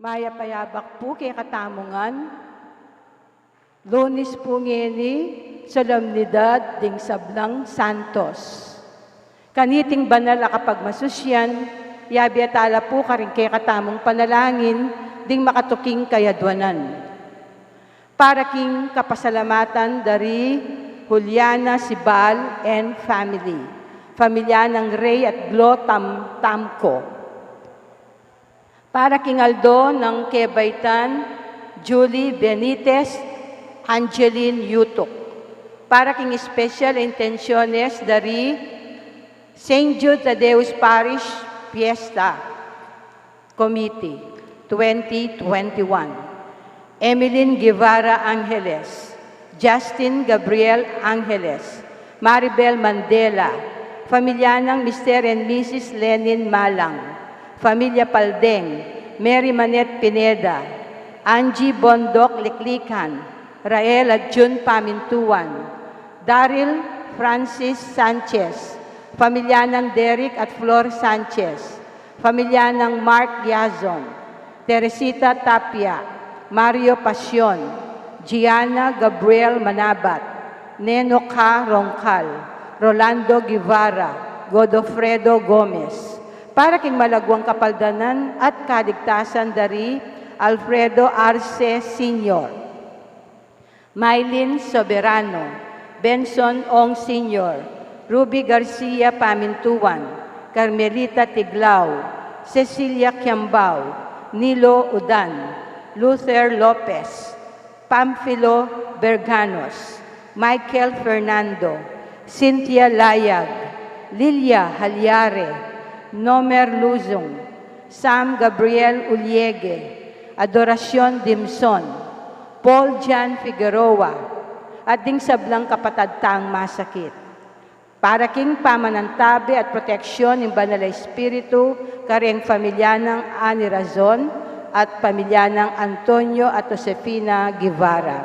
Maya payabak po kay katamungan, Lunes po ngeni, solemnidad ding sablang Santos. Kaniting banal kapag masusyan, yabi atala po karing kay katamong panalangin, ding makatuking kayadwanan. Para king kapasalamatan dari Juliana Sibal and family, pamilya ng Ray at Glo Tamco. Para king Aldo ng Kebaytan, Julie Benitez, Angeline Yutok. Para king Special Intenciones dari St. Jude Tadeus Parish Fiesta Committee 2021. Emeline Guevara Angeles, Justin Gabriel Angeles, Maribel Mandela, pamilya ng Mr. and Mrs. Lenin Malang, Familia Paldeng, Mary Manet Pineda, Angie Bondok Liklikan, Rael at June Pamintuan, Daryl Francis Sanchez, pamilya ng Derek at Flor Sanchez, pamilya ng Mark Yazon, Teresita Tapia, Mario Pasyon, Gianna Gabriel Manabat, Neno K. Roncal, Rolando Guevara, Godofredo Gomez. Para king malagwang kapaldanan at kaligtasan dari Alfredo Arce Sr., Mylene Soberano, Benson Ong Sr., Ruby Garcia Pamintuan, Carmelita Tiglao, Cecilia Kiambao, Nilo Udan, Luther Lopez, Pamphilo Berganos, Michael Fernando, Cynthia Layag, Lilia Halyare, Nomer Luzong, Sam Gabriel Uliege, Adoracion Dimson, Paul Jan Figueroa, at ding sablang kapatadtang masakit. Para king pamanantabi at proteksyon ng Banal na Espiritu, kareng pamilya ng Ani Razon at pamilya ng Antonio at Josefina Guevara.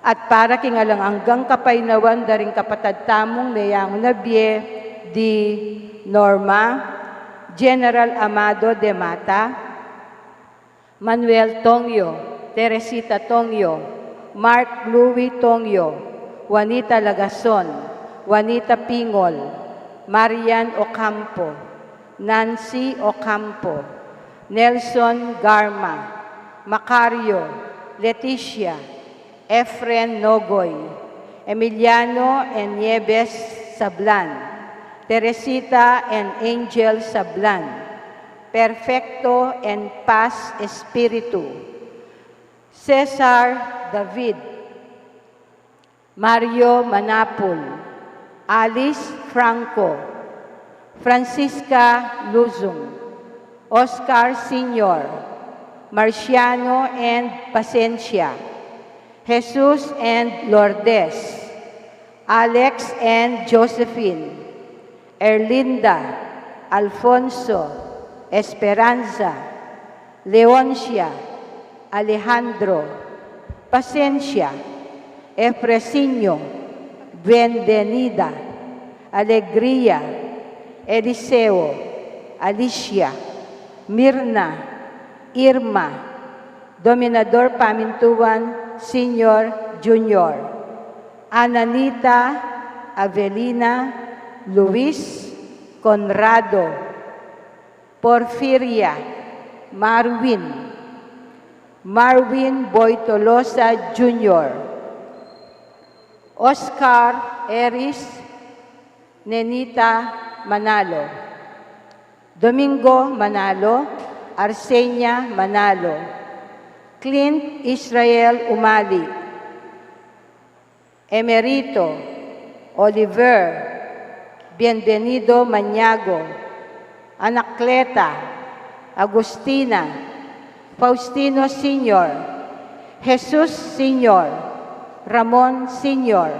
At para king alang-anggang kapainawan daring kapatadtamong mayang nabye di Norma, General Amado de Mata, Manuel Tongyo, Teresita Tongyo, Mark Louis Tongyo, Juanita Lagason, Juanita Pingol, Marian Ocampo, Nancy Ocampo, Nelson Garma, Macario, Leticia, Efren Nogoy, Emiliano and Nieves Sablan, Teresita and Angel Sablan, Perfecto and Paz Espiritu, Cesar David, Mario Manapul, Alice Franco, Francisca Luzon, Oscar Sr., Marciano and Pasencia, Jesus and Lourdes, Alex and Josephine, Erlinda, Alfonso, Esperanza, Leoncia, Alejandro, Pasencia, Efresinio, Bienvenida, Alegría, Eliseo, Alicia, Mirna, Irma, Dominador Pamintuan, Senior, Junior, Ananita, Avelina, Luis, Conrado, Porfiria, Marwin Boytolosa Jr., Oscar Eris, Nenita Manalo, Domingo Manalo, Arsenia Manalo, Clint Israel Umali, Emerito, Oliver, Bienvenido Maniago, Anacleta, Agustina, Faustino Sr., Jesus Sr., Ramon Sr.,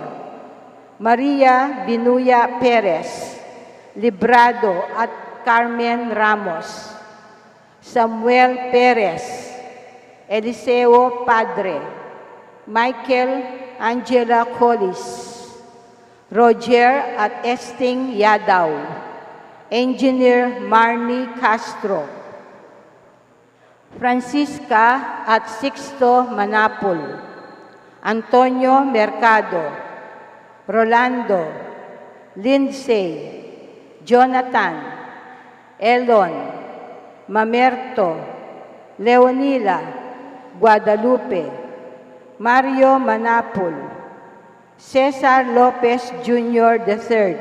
Maria Binuya Perez, Librado at Carmen Ramos, Samuel Perez, Eliseo Padre, Michael Angela Collis, Roger at Esting Yadaw, Engineer Marnie Castro, Francisca at Sixto Manapul, Antonio Mercado, Rolando, Lindsay, Jonathan, Elon, Mamerto, Leonila, Guadalupe, Mario Manapul, Cesar Lopez Jr. III,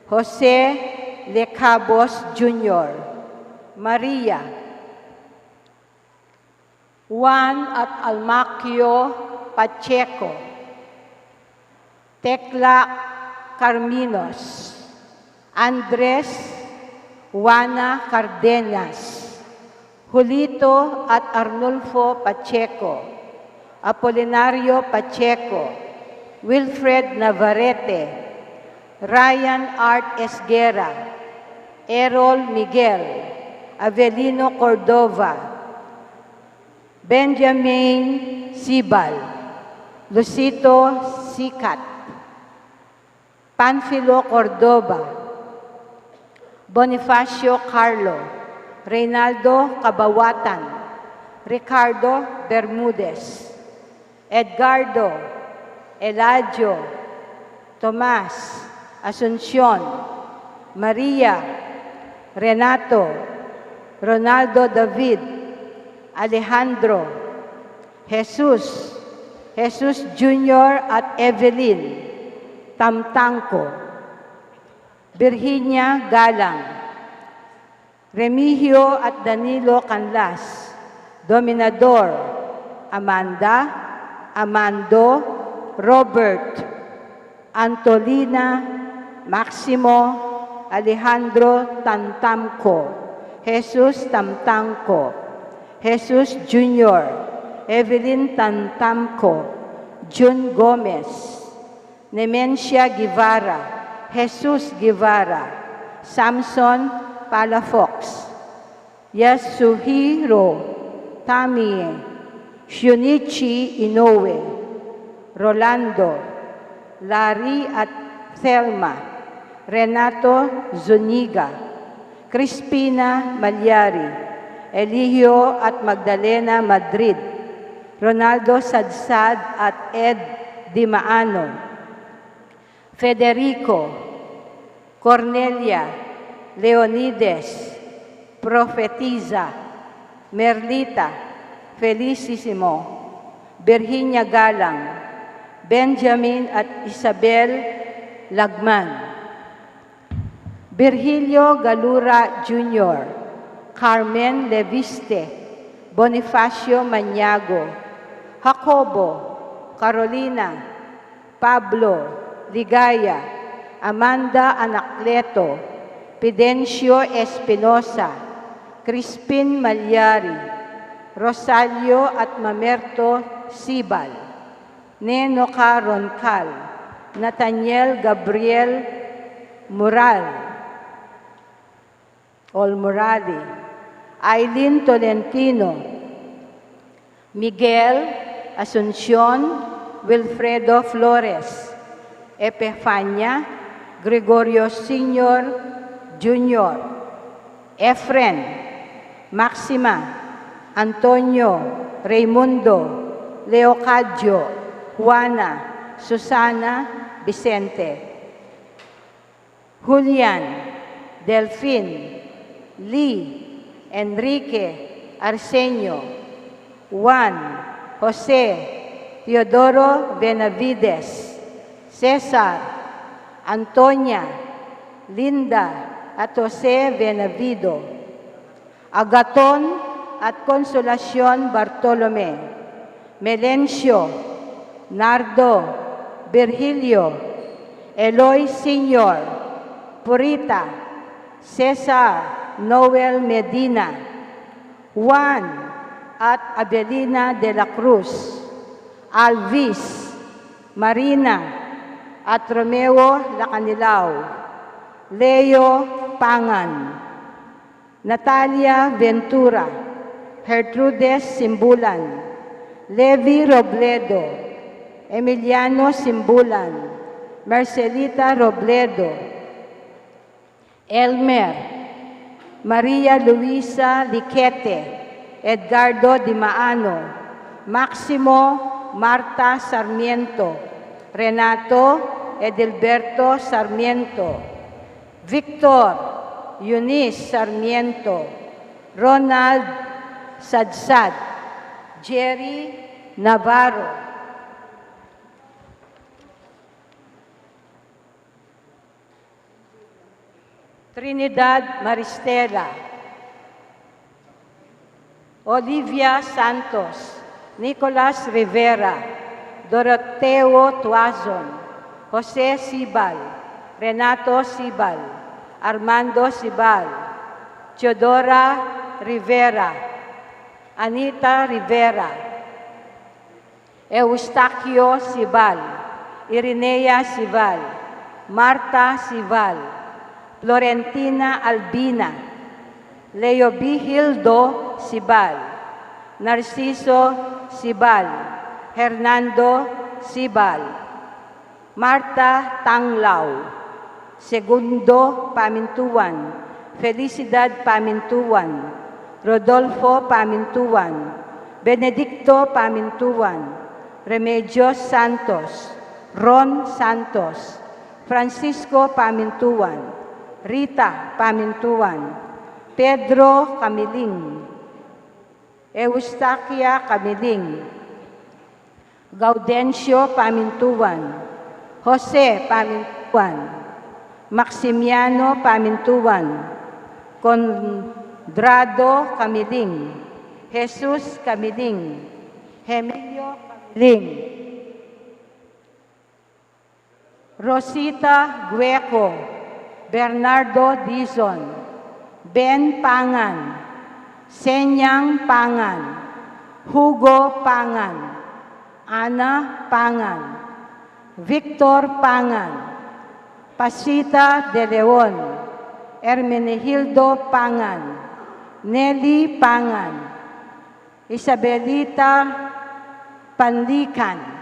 Jose Lecabos Jr., Maria, Juan at Almacio Pacheco, Tekla Carminos, Andres Juana Cardenas, Julito at Arnulfo Pacheco, Apolinario Pacheco, Wilfred Navarrete, Ryan Art Esguera, Errol Miguel, Avelino Cordova, Benjamin Sibal, Lucito Sicat, Panfilo Cordoba, Bonifacio Carlo, Reynaldo Cabawatan, Ricardo Bermudez, Edgardo, Eladio, Tomas, Asuncion, Maria, Renato, Ronaldo David, Alejandro, Jesus, Jesus Jr. at Evelyn, Tamtangco, Virginia Galang, Remigio at Danilo Canlas, Dominador, Amanda, Amando, Robert, Antolina, Maximo, Alejandro Tantamco, Jesus Tamtangco, Jesus Jr., Evelyn Tantamco, June Gomez, Nemencia Guevara, Jesus Guevara, Samson Palafox, Yasuhiro Tamie, Shunichi Inoue, Rolando, Larry at Thelma, Renato Zuniga, Crispina Malyari, Eligio at Magdalena Madrid, Ronaldo Sadsad at Ed Dimaano, Federico, Cornelia, Leonides, Profetiza, Merlita, Felicissimo, Virginia Galang, Benjamin at Isabel Lagman, Virgilio Galura Jr., Carmen Leviste, Bonifacio Maniago, Jacobo, Carolina, Pablo, Ligaya, Amanda Anacleto, Pidencio Espinosa, Crispin Malyari, Rosario at Mamerto Sibal, Neno Roncal, Nathaniel Gabriel Morali, Aileen Tolentino, Miguel Asuncion, Wilfredo Flores, Epifania, Gregorio Sr., Jr., Efren, Maxima, Antonio, Raimundo, Leocadio, Juana, Susana, Vicente, Julian, Delfin, Lee, Enrique, Arsenio, Juan, Jose, Teodoro Benavides, Cesar, Antonia, Linda at Jose Benavido, Agaton at Consolacion Bartolome, Melencio, Nardo, Virgilio, Eloy Sr., Purita, Cesar, Noel Medina, Juan at Abelina de la Cruz, Alvis, Marina at Romeo Lacanilao, Leo Pangan, Natalia Ventura, Gertrudes Simbulan, Levi Robledo, Emiliano Simbulan, Marcelita Robledo, Elmer, Maria Luisa Liquete, Edgardo Di Maano, Maximo Marta Sarmiento, Renato Edilberto Sarmiento, Victor Eunice Sarmiento, Ronald Sadsad, Jerry Navarro, Trinidad Maristela, Olivia Santos, Nicolas Rivera, Doroteo Tuazon, Jose Sibal, Renato Sibal, Armando Sibal, Teodora Rivera, Anita Rivera, Eustaquio Sibal, Irinea Sibal, Marta Sibal, Florentina Albina, Leo B. Hildo Sibal, Narciso Sibal, Hernando Sibal, Marta Tanglao, Segundo Pamintuan, Felicidad Pamintuan, Rodolfo Pamintuan, Benedicto Pamintuan, Remedios Santos, Ron Santos, Francisco Pamintuan, Rita Pamintuan, Pedro Camiling, Eustaquia Camiling, Gaudencio Pamintuan, Jose Pamintuan, Maximiano Pamintuan, Condrado Camiling, Jesus Camiling, Emilio Camiling, Rosita Gueco, Bernardo Dizon, Ben Pangan, Senyang Pangan, Hugo Pangan, Ana Pangan, Victor Pangan, Pasita De Leon, Hermenegildo Pangan, Nelly Pangan, Isabelita Panlican,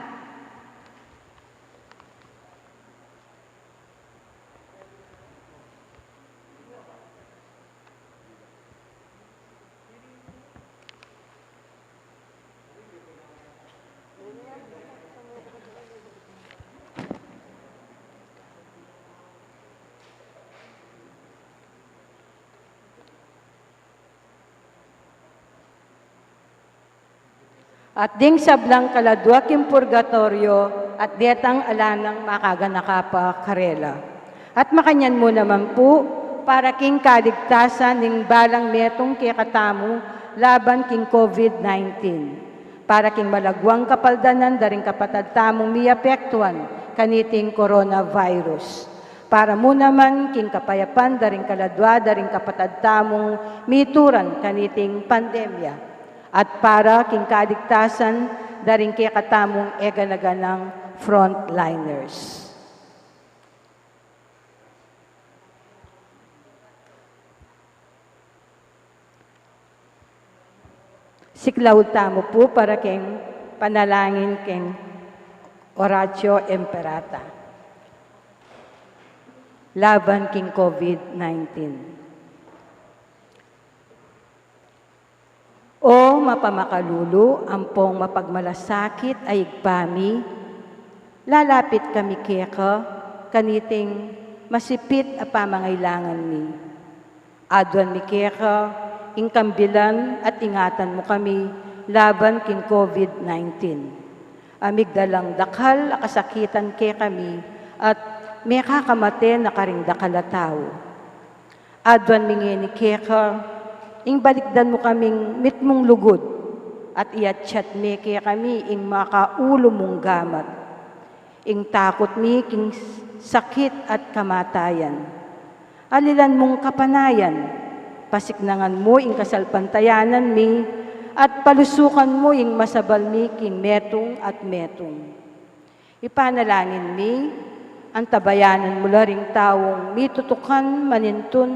at ding sablang kaladwaking purgatorio at dietang alanang makaganakapa karela. At makanyan mo naman po, para king kaligtasan ning balang metong kikatamu laban king COVID-19. Para king malagwang kapaldanan daring kapatad tamong miapektuan kaniting coronavirus. Para mo naman king kapayapan daring kaladwa daring kapatad tamong mituran kaniting pandemya. At para king kaligtasan daring kikatamong eganaganang frontliners. Siklaw tamo po para king panalangin king Horacio Emperata. Laban king COVID-19. O mapamakalulu, ampong mapagmalasakit ay igpami, lalapit kami keka, kaniting masipit a pamangailangan mi. Adwan mi keka, ingkambilan at ingatan mo kami, laban king COVID-19. Amigdalang dakal, akasakitan ke kami, at may kakamate na karing dakalataw. Adwan mi ngeni keka, ing balikdan mo kaming mitmong lugod at iatsyat me kaya kami ing makaulo mong gamat. Ing takot mi king sakit at kamatayan. Alilan mong kapanayan, pasiknangan mo ing kasalpantayanan mi at palusukan mo ing masabal mi king metong at metong. Ipanalangin mi, ang tabayanan mo laring tawong mitutukan manintun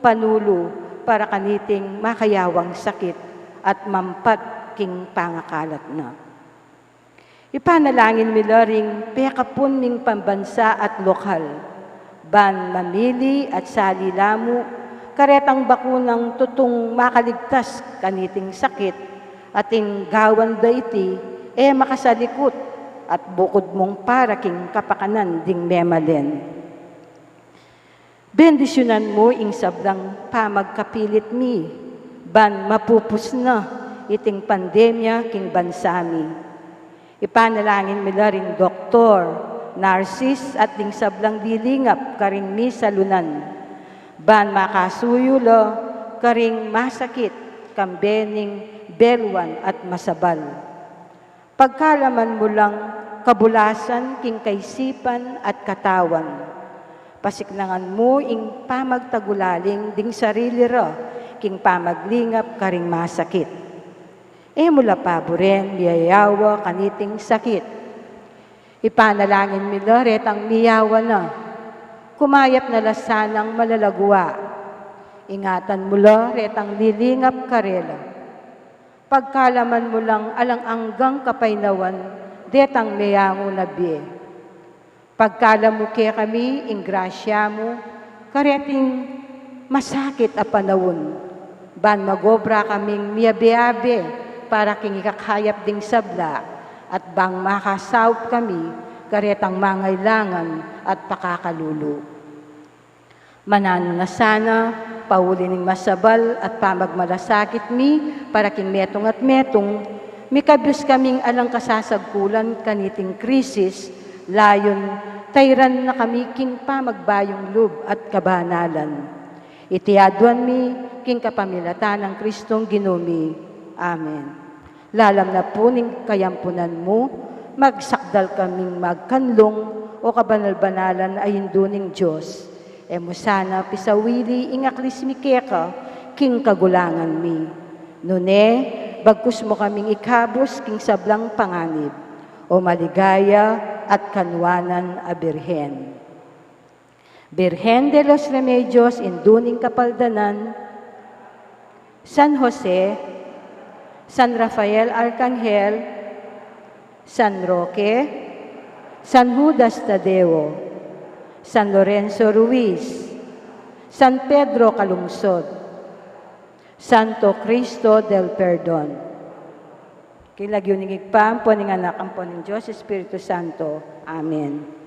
panulo para kaniting makayawang sakit at mampat king pangakalat na. Ipanalangin mila ring pekapun ming pambansa at lokal, ban mamili at salilamu, karetang bakunang tutong makaligtas kaniting sakit, ating gawan da iti, makasalikot, at bukod mong paraking kapakanan ding memalen. Bendisyonan mo ing sablang pamagkapilit mi, ban mapupus na iting pandemya king bansami. Ipanalangin mila ring doktor, Narcis at ding sablang dilingap karing mi salunan. Ban makasuyulo karing masakit, kambening, belwan at masabal. Pagkalaman mo lang kabulasan king kaisipan at katawan. Pasiklangan mo ing pamagtagulaling ding sarili ra, king pamaglingap karing masakit. Mula paboren, miyayawa kaniting sakit. Ipanalangin mila retang miyawa na, kumayap na lasanang malalagwa. Ingatan mula retang lilingap karela. Pagkalaman mo lang alang-anggang kapaynawan, detang miyango na biye. Pagkalam mo kaya kami, ing grasya mo, kareting masakit a panawon. Ban magobra kaming miyabe-abe, para king ikakayap ding sabla, at bang makasawp kami, karetang mangailangan at pakakalulu. Manano na sana, paulin ng masabal at pamagmalasakit mi, para king metong at metong, mikabus kaming alang kasasagkulan kaniting krisis, layon tayran na kami king pamagbayong lub at kabanalan. Itiaduan mi king kapamilatan ng Kristong Ginumi. Amen. Lalam na po ning kayampunan mo, magsakdal kaming magkanlong o kabanal-banalan ay induning Diyos. Mo sana pisawili ingaklis mi keka, king kagulangan mi. Nune, bagkus mo kaming ikabos king sablang panganib, o maligaya at kanwanan a Birhen. Birhen de los Remedios, induning kapaldanan, San Jose, San Rafael Arcangel, San Roque, San Judas Tadeo, San Lorenzo Ruiz, San Pedro Calungsod, Santo Cristo del Perdon. Kilagyon ng igpam po ng anak ang po ng Diyos, Espiritu Santo. Amen.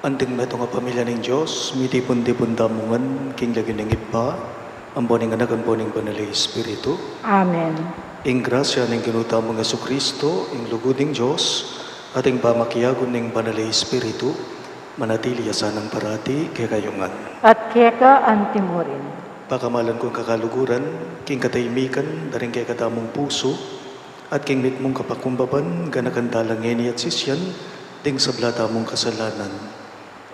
Anting meto nga pamilya ng Diyos, mitipon-tipon damungan, king lagin ng iba, ang boning anak, ang boning banalay Espiritu. Amen. Ing grasya ng ginuta mo nga Kristo, ing lugod ng Diyos, at ing pamakiyagon ng banalay Espiritu, manatili asanang parati, kaya kayungan. At keka antimurin. Pakamalan kong kakaluguran, king kataymikan, daring kay katamong puso, at king mit mong kapakumbaban, ganakandalang ngeni at sisyan, ting sablata mong kasalanan.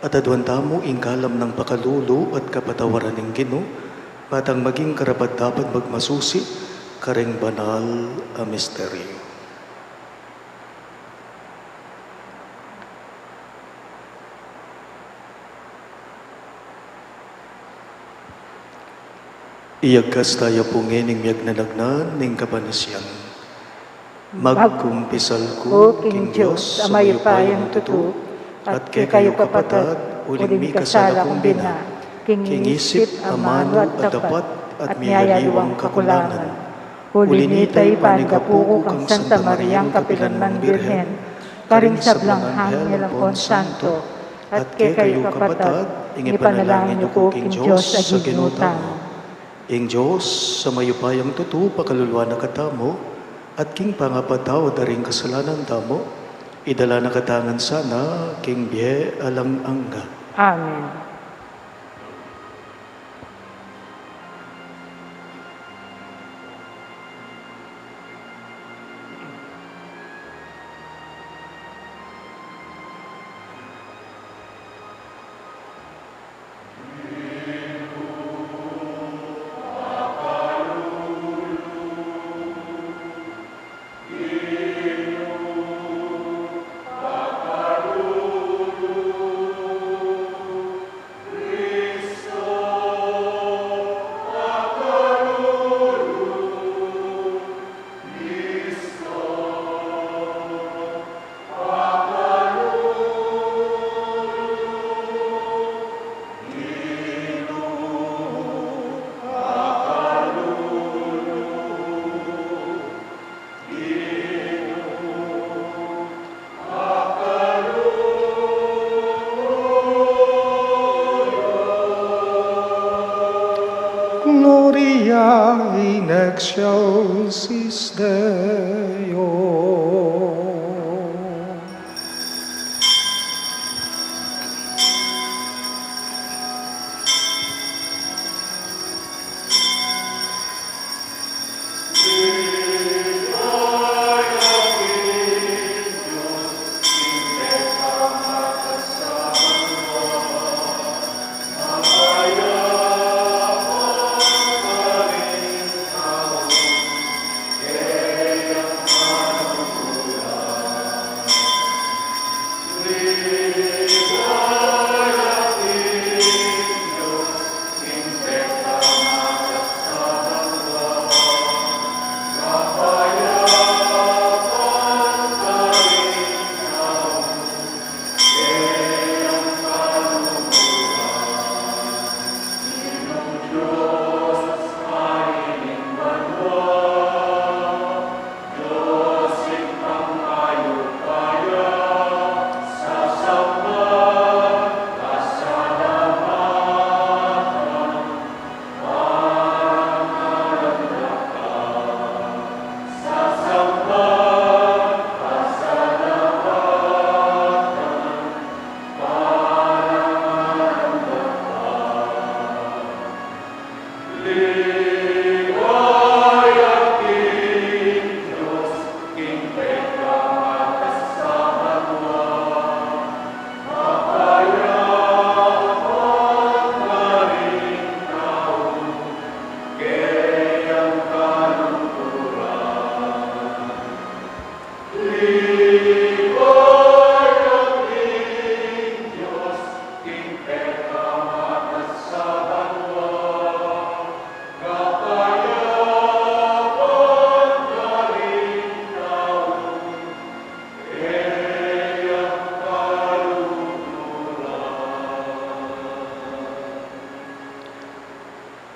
At adwanta mo ingkalam ng pakalulo at kapatawaran ng Gino, patang maging karapat dapat magmasusi, kareng banal a misteryo. Iyagkas tayo po ngening miyag nanagnan ning kapanasyan. Magkumpisal ko, King Diyos, sa mayupayang tutu, at kay kayo kapatad, uling mi kasala kong bina, king isip, amano at dapat, at miyayaliwang kakulangan. Huli nita'y panigapuko kang Santa Mariang Kapilanman Birhen, karing sablang Hangel ang Santo, at kay kayo kapatad, ingipanalangin niyo ko, King Diyos, sa ginutan. Ing Diyos, sa mayupayang tutu, pakaluluwa na katamo, at king pangapataw daring kasalanan tamo, idala na katangan sana, king biye alang angga. Amen. Gloria in excelsis Deo.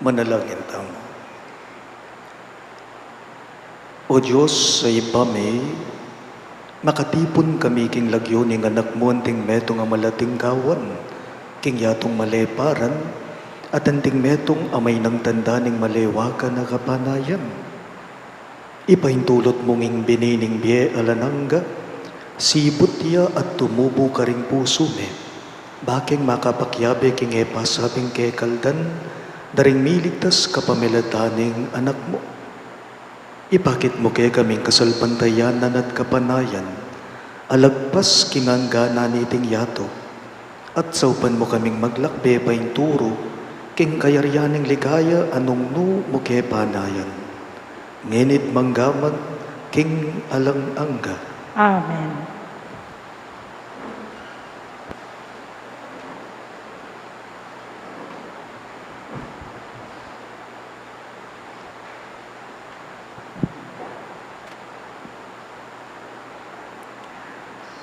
Manalangin tayo. O Diyos, sa ibame, makatipon kami king lagyo ning anak mo anting metong amalating gawan, king yatong maleparan, at anting metong amay ng tanda ning malewakan na kapanayan. Ipahintulot mong ing binining biye alanangga, sipot tiya at tumubo ka ring puso me, baking makapakyabe king epasabing kekaldan, daring miligtas kapamilataning anak mo. Ipakit mo kay kaming kasalpantayanan at kapanayan, alagpas kinanggana niting yato, at saupan mo kaming maglakbe paing turo, king kayaryaning ligaya anong no mo kay panayan. Ngenit manggaman, king alang angga. Amen.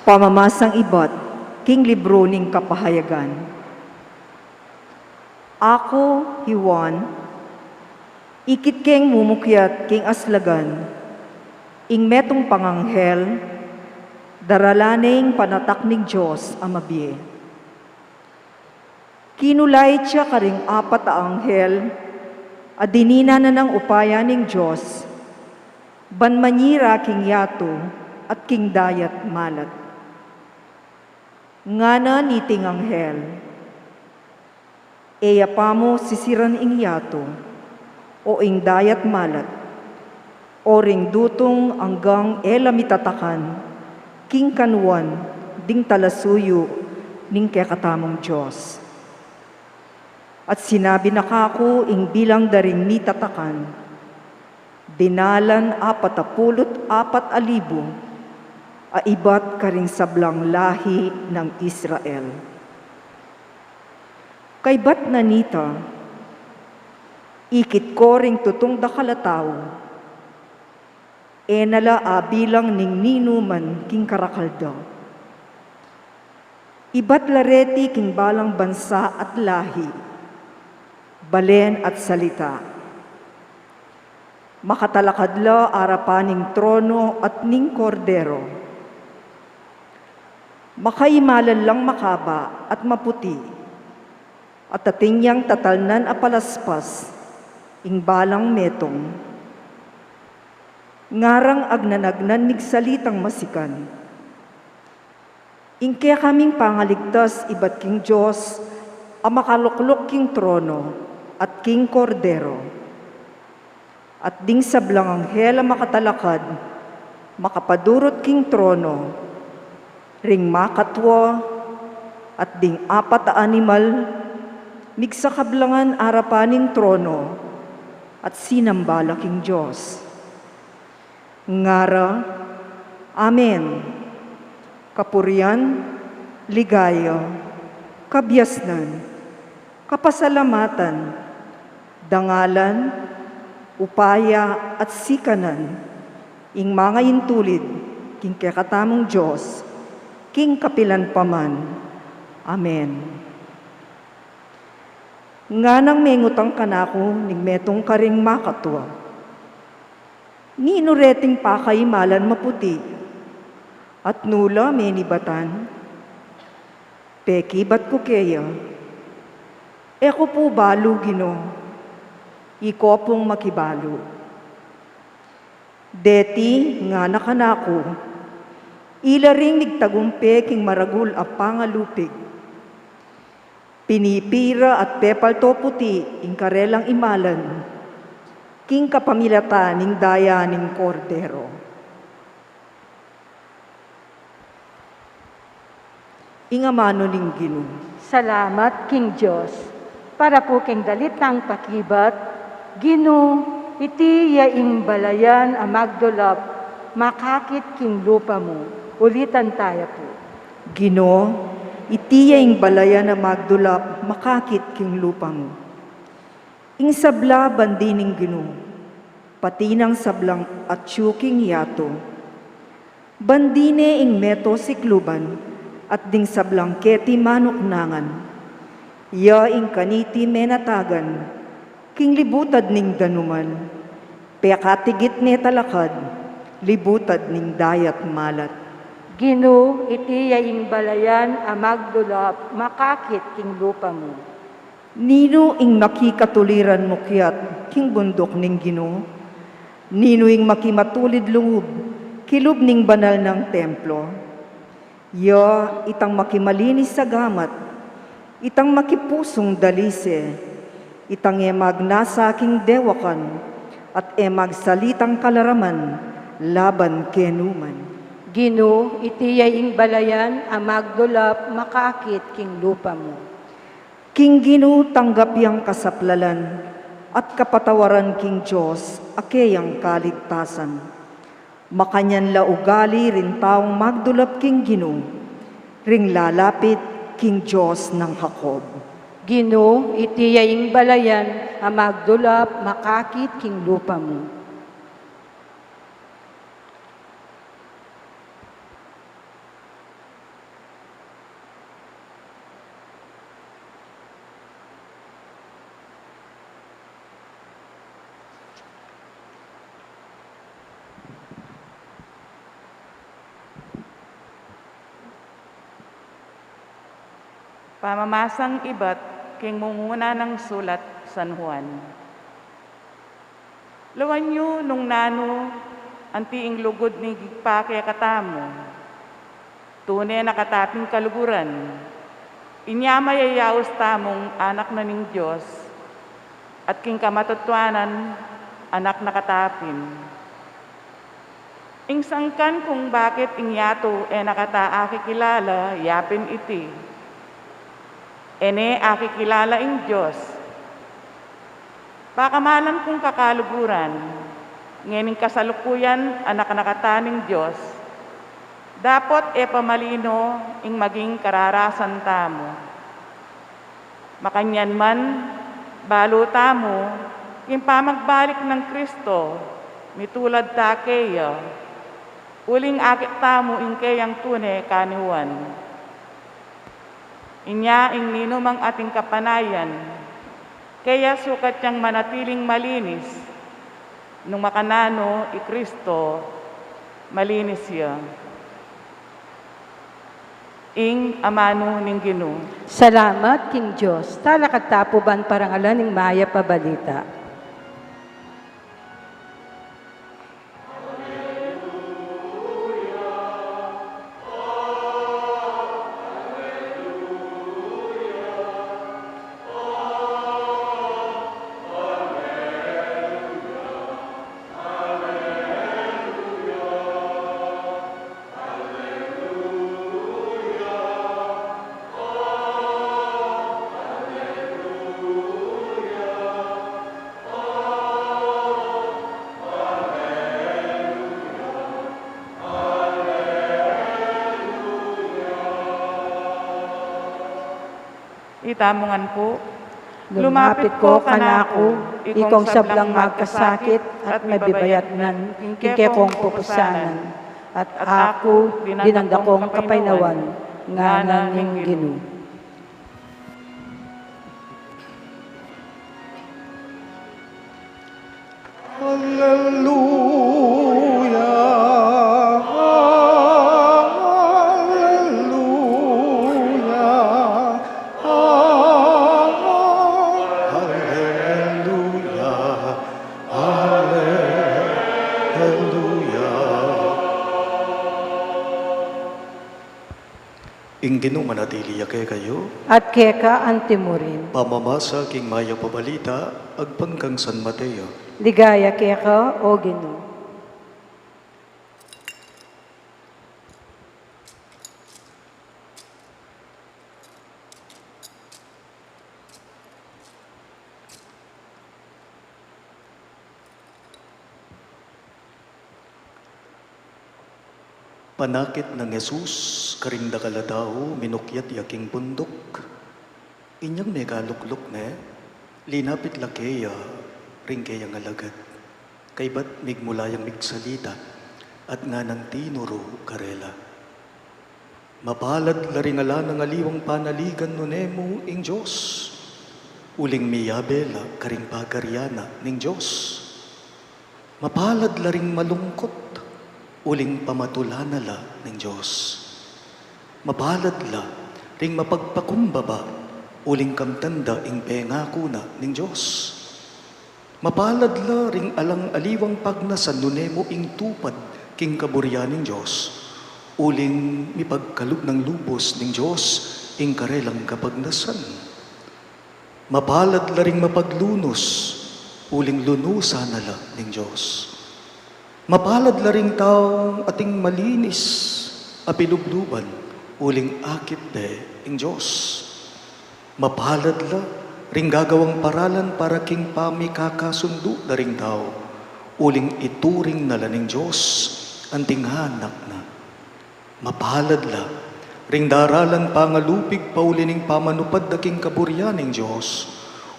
Pamamasang ibat, king libro ning kapahayagan. Ako, Juan, ikit keng mumukyat king aslagan, ing metong panganghel, daralaning panatak ning Diyos amabiye. Kinulay siya karing apat a anghel, adinina na ng upaya ning Diyos, banmanyira king yato at king dayat malat. Ngana niting anghel, eya pa mo sisiran ing yato, o ing dayat malat, o ring dutong anggang ela mitatakan, king kanuan, ding talasuyo, ning kekatamong Diyos. At sinabi na kako ing bilang daring mitatakan, dinalan 44,000, aibat karing sablang lahi ng Israel. Kay bat na nita, ikit ko ring tutong dakalataw, enala bilang ning ninuman king karakalda. Ibat lareti king balang bansa at lahi, balen at salita. Makatalakadla arapaning trono at ning kordero. Makaimalan lang makaba at maputi, at tatingyang tatalnan a palaspas, ing balang metong. Ngarang agnanagnan nig salitang masikan. Ing kaya kaming pangaligtas ibat king Diyos, a makaluklok king trono at king kordero. At ding sablang anghel a makatalakad, makapadurot king trono, ring makatwa, at ding apat a animal, migsakablangan arapaning trono, at sinambala king Diyos. Ngara, Amen. Kapurian, ligaya, kabyasnan, kapasalamatan, dangalan, upaya at sikanan, ing mga intulid, king kekatamong Diyos, king kapilan paman. Amen. Nga nang mengutang kanako, ning metong karing makatwa. Ni inureting pakaimalan maputi, at nula menibatan. Peki bat ko kaya, eko po balo Gino, iko pong makibalo. Deti nga nakanako, ilaring nigtagumpe king maragul a pangalupig. Pinipira at pepalto puti ing karelang imalan, king kapamilata ning daya ning kordero. Ingamano ning Ginoo. Salamat, King Diyos, para po king dalitang pakibat, Gino, iti yaing balayan a magdulap, makakit king lupa mo. Ulitan tayo po. Ginoo, itiya ing balaya na magdulap, makakit king lupang. Ing sabla bandining Ginoo, pati ng sablang at syuking yato. Bandine ing meto sikluban, at ding sablang keti manuknangan. Ya ing kaniti menatagan, king libutad ning danuman. Pekatigit ne talakad, libutad ning dayat malat. Ginoo, iti yaing balayan amagdulap, makakit king lupa mo. Nino ing makikatuliran mo kiyat, king bundok ning Ginoo. Nino ing makimatulid lungub, kilub ning banal ng templo. Ya, itang makimalinis sa gamat, itang makipusong dalise, itang emagnasa king dewakan, at emagsalitang kalaraman, laban kenuman. Ginoo, iti yaing balayan amagdulap, makakit king lupa mo. King Ginoo, tanggap yang kasaplalan, at kapatawaran king Diyos, akeyang kaligtasan. Makanyan la ugali rin taong magdulap king Ginoo, ring lalapit king Diyos ng Jacob. Ginoo, iti yaing balayan amagdulap, makakit king lupa mo. Pamamasang iba't king munguna ng sulat San Juan. Lawan nyo nung nano, antiing lugod ni gigpake katamo. Tunay nakataping kaluguran. Inyamayayaos tamong anak na ning Diyos, at king kamatutwanan, anak nakatapin. Ing sangkan kung bakit ingyato nakataaki kilala, yapin iti. Ene akikilala ing Diyos. Pakamalan kong kakaluguran, ngening kasalukuyan anak nakataning Diyos, dapat pamalino ing maging kararasan tamo. Makanyan man, balo tamo, ing pamagbalik ng Kristo, mitulad ta keya, uling akit tamo ing keyang tunay kaniwan. Inya ing ninumang ating kapanayan, kaya sukat niyang manatiling malinis, nung makanano i Kristo, malinis siya. Ing amano ning Ginoo. Salamat, King Diyos. Talakatapuban parangalan ng maya pabalita. Itamungan po, Lumapit ko kanako, ikong sablang magkasakit at mabibayat nan, kike kong pupusanan. At ako, dinanda kong kapaynawan, nganan ning Ginoo. Hallelujah, hallelujah, hallelujah, hallelujah. Ing manatili kayo, At keka antimurin. pamamasa king maya pabalita, agpangkang San Mateo. Ligaya keka, O Ginoo. Panakit ng Jesus, karinda kaladao, minukyat yaking bundok. Inyang megalukluk ne, linapit lakeya, ringkeyang alagad. Kay ba't migmulayang migsalita, at nga ng tinuro karela. Mapalad laringala ng aliwang panaligan no nemo ing Diyos. Uling miyabela, karing pagaryana ning Diyos. Mapalad laring malungkot, uling pamatulanala ng Diyos. Mapalad la, ring mapagpakumbaba, uling kamtanda ing pengako na ng Diyos. Mapalad la, ring alang aliwang pagnasan nunemo ing tupad, king kaburyan ng Diyos. Uling mipagkalog ng lubos ng Diyos, ing karelang kapagnasan. Mapalad la ring mapaglunos, uling lunusan nala ng Diyos. Mapalad la ring taong ating malinis, apilubluban, uling akit de ing Diyos. Mapalad la ring gagawang paralan para king pamikakasundo na ring tao, uling ituring nala ning Diyos, anting hanak na. Mapalad la ring daralan pangalupig paulining pamanupad na king kaburyan ning Diyos,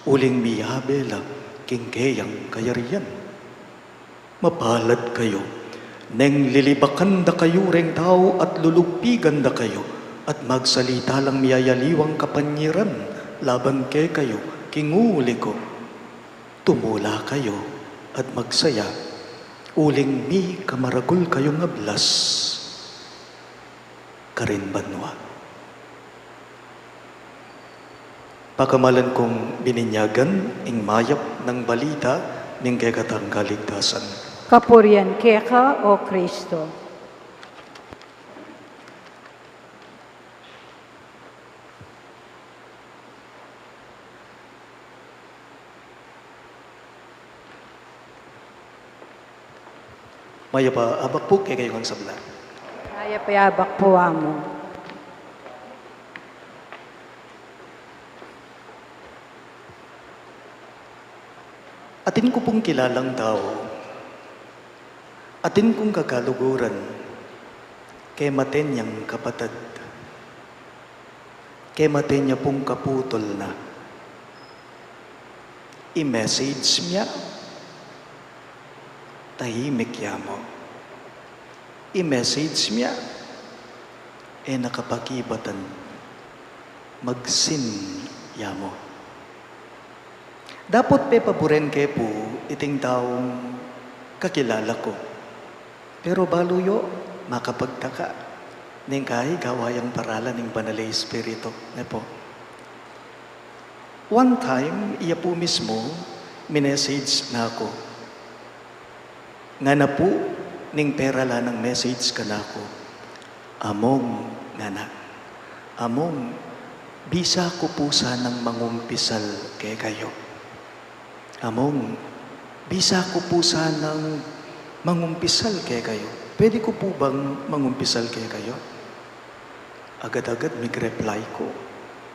uling miyabela king keyang kayariyan. Mapalad kayo, neng lilibakan da kayo reng tao at lulupigan da kayo, at magsalita lang miyayaliwang kapanyiran, laban ke kayo, kinguli ko. Tumula kayo at magsaya, uling mi kamaragul kayong ablas, karin banwa. Pakamalan kong bininyagan, ing mayap ng balita, ning kegatang kaligtasan. Kapurian keka o Kristo. Maya pa, abak po kay kayo ng sabla. Kaya payabak po amo. Atin ko pong kilalang tao, atin kong kagaluguran, kay maten niyang kapatid, kay maten niya pong kaputol na. I-message niya, tahimik ya mo. I-message niya, nakapakibatan, magsin ya mo. Dapat pe paboren ke po iting taong kakilala ko. Pero baluyo, makapagtaka. Ning kay gawayang paralan ng Banal Espiritu. Po. One time, iya po mismo, minessage na ako. Nga na po, ning perala ng message ka na ako. Among, nga na. Among, bisa ko po sanang mangumpisal kay kayo. Among, bisa ko po sanang mangumpisal kay kayo. Pwede ko po bang mangumpisal kay kayo? Agad-agad mig-reply ko.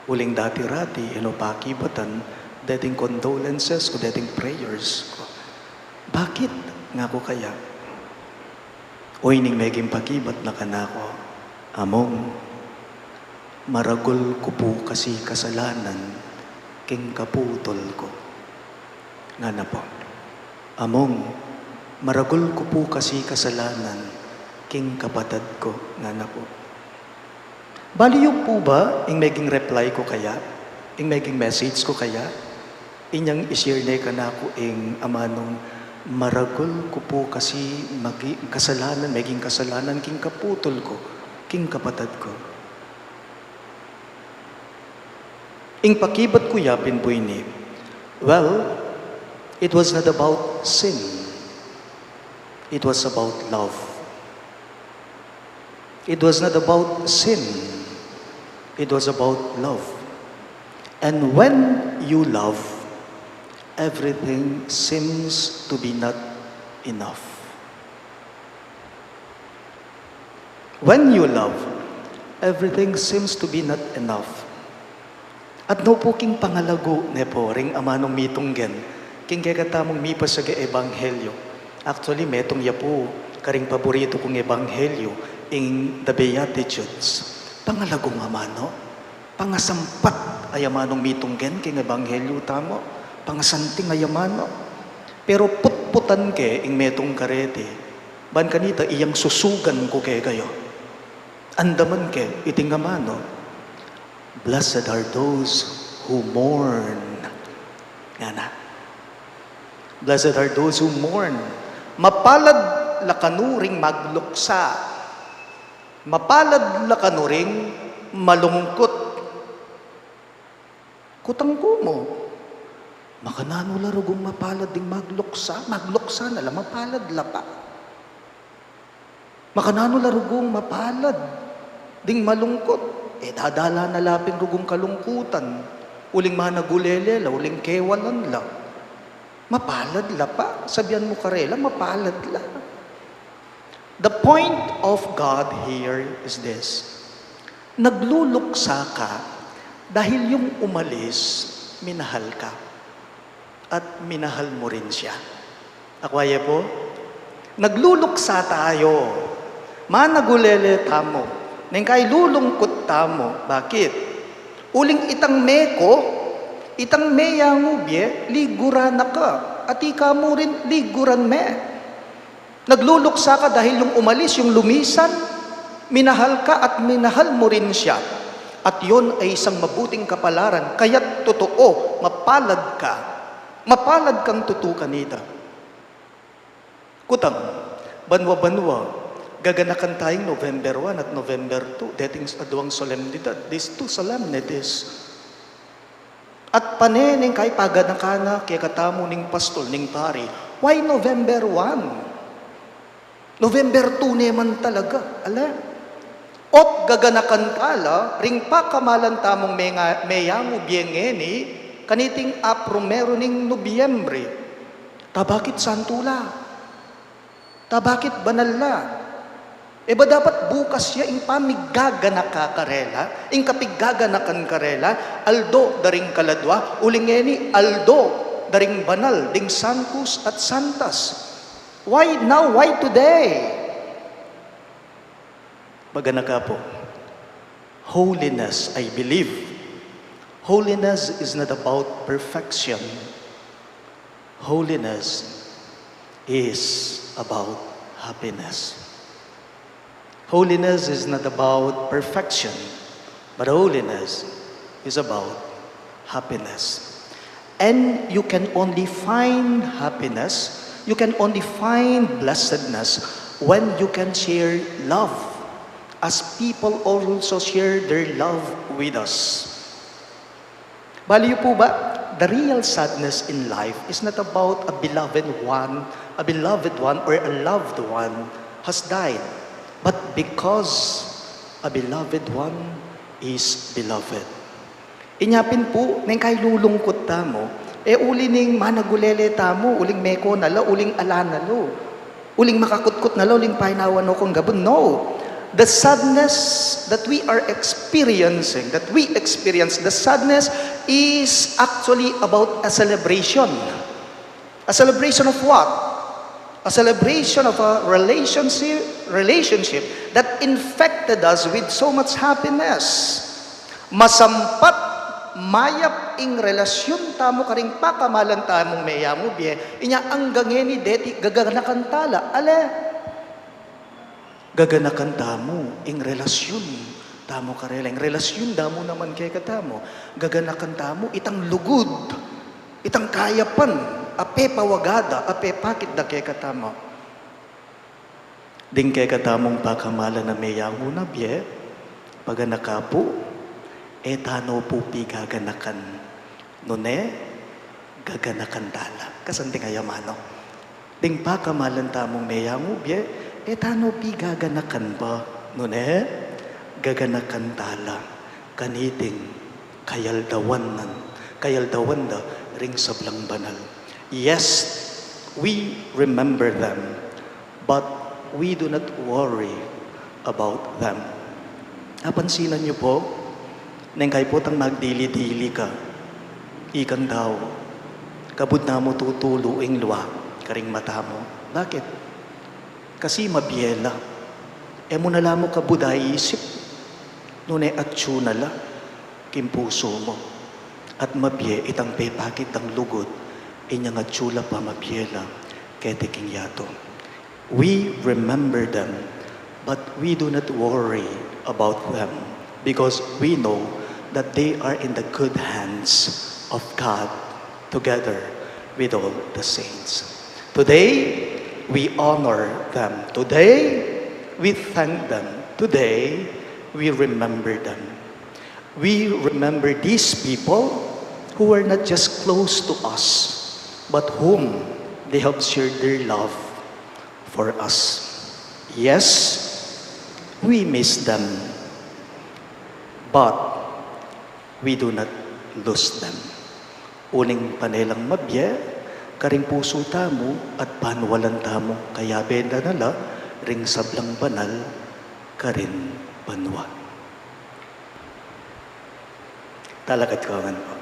Uling dati-rati, pakibatan, dating condolences ko, dating prayers ko. Bakit nga ko kaya? Uy, ning meging pakibat na kanako. Among, maragol ko po kasi kasalanan, king kaputol ko. Nga na po. Among, maragol ko po kasi kasalanan, king kapatid ko. Nga na po. Baliw po ba, ing meging reply ko kaya? Ing meging message ko kaya? Inyang ishare na ka na ako ing amanong, maragol ko po kasi kasalanan, meging kasalanan, king kaputol ko, king kapatid ko. Ing pakibat ko yapin po ini. Well, it was not about sin. It was about love. It was not about sin. It was about love. And when you love, everything seems to be not enough. When you love, everything seems to be not enough. At no po king pangalago, nepo, ring amanong mitunggen, king kakatamong mipa sa ebanghelyo. Actually, metong ya po, karing paborito kong ebanghelyo, in the Beatitudes. Pangalagong amano, pangasampat ayamanong mitunggen king ebanghelyo tamo, pangasanting ayamano. Pero putputan ke ing metong karete, ban kanita iyang susugan ko ke kayo. Andaman ke iting amano, blessed are those who mourn. Nga na. Blessed are those who mourn. Mapalad la kanuring magluksa. Mapalad la kanuring malungkot. Kutangko mo. Makanano la rugong mapalad ding magluksa. Magluksa na la, mapalad la pa. Makanano la rugong mapalad ding malungkot. Dadala na lapin rugong kalungkutan. Uling managulele la, uling kewalan la. Mapalad la pa. Sabihan mo karela, mapalad la. The point of God here is this. Nagluluksa ka dahil yung umalis, minahal ka. At minahal mo rin siya. Akwaya po? Nagluluksa tayo. Managulele tamo. Neng kay lulungkot tamo. Bakit? Uling itang meko, itang meyangubye, liguran na ka. At ika mo rin, liguran me. Nagluluksa ka dahil yung umalis, yung lumisan, minahal ka at minahal mo rin siya. At yon ay isang mabuting kapalaran. Kaya't totoo, mapalad ka. Mapalad kang tutukan nita. Kutang, banwa-banwa, gaganakan tayong November 1 at November 2, dating sa duwang solemnidad. These two solemnities. At paneneng kay paganakana, kaya katamo ning pastol, ning pari. Why November 1? November 2 naman talaga. Ala? Ot gaganakan tala, ring pa kamalan tamong meyango biengeni, kaniting apromero ning Nobyembre. Tabakit santula? Tabakit banala? Ba dapat bukas siya ing pamigaganaka karela, ing kapigaganakan karela, aldo daring kaladwa, ulingeni aldo daring banal, ding santos at santas. Why now? Why today? Maganaka po. Holiness, I believe. Holiness is not about perfection. Holiness is about happiness. Holiness is not about perfection, but holiness is about happiness. And you can only find happiness, you can only find blessedness when you can share love, as people also share their love with us. Baliw po ba? The real sadness in life is not about a beloved one or a loved one has died, but because a beloved one is beloved. Inyapin po, nang kay lulungkot tamo, uli ning managulele tamo, uling meko nalo, uling ala nalo, uling makakutkot nalo, uling painawan no kung gabon. No. The sadness that we are experiencing, the sadness is actually about a celebration. A celebration of what? A celebration of a relationship that infected us with so much happiness. Masampat, mayap ing relasyon tamo karing pakamalan tamong meyamu biye, inya anggangeni deti gaganakan tala, gaganakan tamo ing relasyon tamo karela, ing relasyon damo naman kay katamo, gaganakan tamo itang lugod, itang kayapan, ape pawagada, ape pakit da kay katamo. Ding kay katamong pakamalan na meyamu na biye, paganakapo, etano po gaganakan, nune, gaganakan tala. Kasanting ayamano. Ding pakamalan tamong meyamu biye, etano gaganakan ba, nune, gaganakan tala. Kaniting kayaldawan da ring sablang banal. Yes, we remember them, but we do not worry about them. Napansinan niyo po, nang kay potang magdili-dili ka, ikan daw, kabud na mo tutulo ing luwa, karing mata mo. Bakit? Kasi mabiyela. Emo na lamo ka buday isip, nune at tsunala, kimpuso mo. At mabye itang pepakit ang lugod, inya nga tsula pa mabyela, kete king yato. We remember them, but we do not worry about them, because we know that they are in the good hands of God, together with all the saints. Today, we honor them. Today, we thank them. Today, we remember them. We remember these people who are not just close to us, but whom they have shared their love for us. Yes, we miss them, but we do not lose them. Uning panelang mabye, karing puso tamo at panwalan tamo, kaya benda nala, ring sablang banal, karin banwa. Talagat kawan po.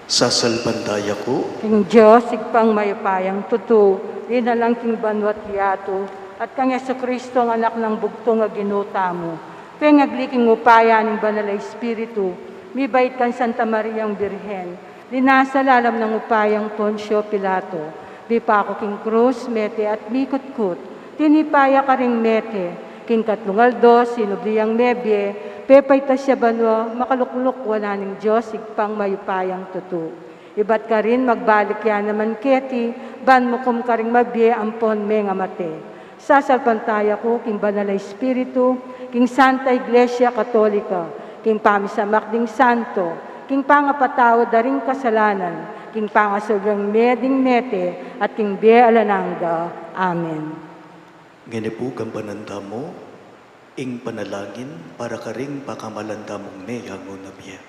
Sa salbandaya ko, King Diyos, igpang mayapayang tutu, dinalang king banwat yato, at kang Yesu Kristo ang anak ng bugtong nga ginuta mo. Kaya ngagliking upaya ng banal na Espiritu, mibait kan Santa Mariang Birhen, linasalalam ng upayang Poncio Pilato, di pa ako king krus, mete at mikot-kut, tinipaya ka ring mete, king katlungaldo, sinubliyang nebye, pepay ta siya banwa, makalukluk wala ng Diyos, igpang mayupayang tutu. Iba't ka rin magbalik yan naman keti, ban mo kum ka ring mabye, ampon me nga mate. Sasalpantaya ko, king banal na Espiritu, king Santa Iglesia Katolika, king pamisamak ding santo, king pangapatawad daring kasalanan, king pangasogang meding mete, at king be alananga. Amen. Nginipo kang pananda mo, ing panalangin para karing pakamalanda mong neyango na biya.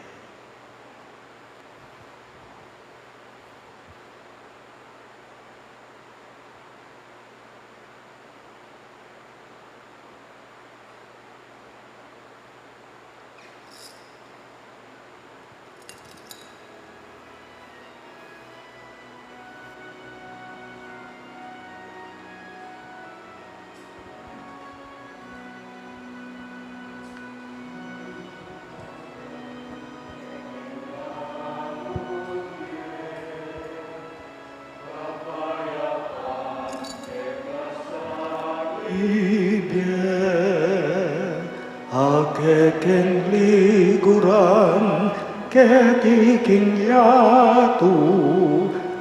Akekeng liguran, ketiking yatu,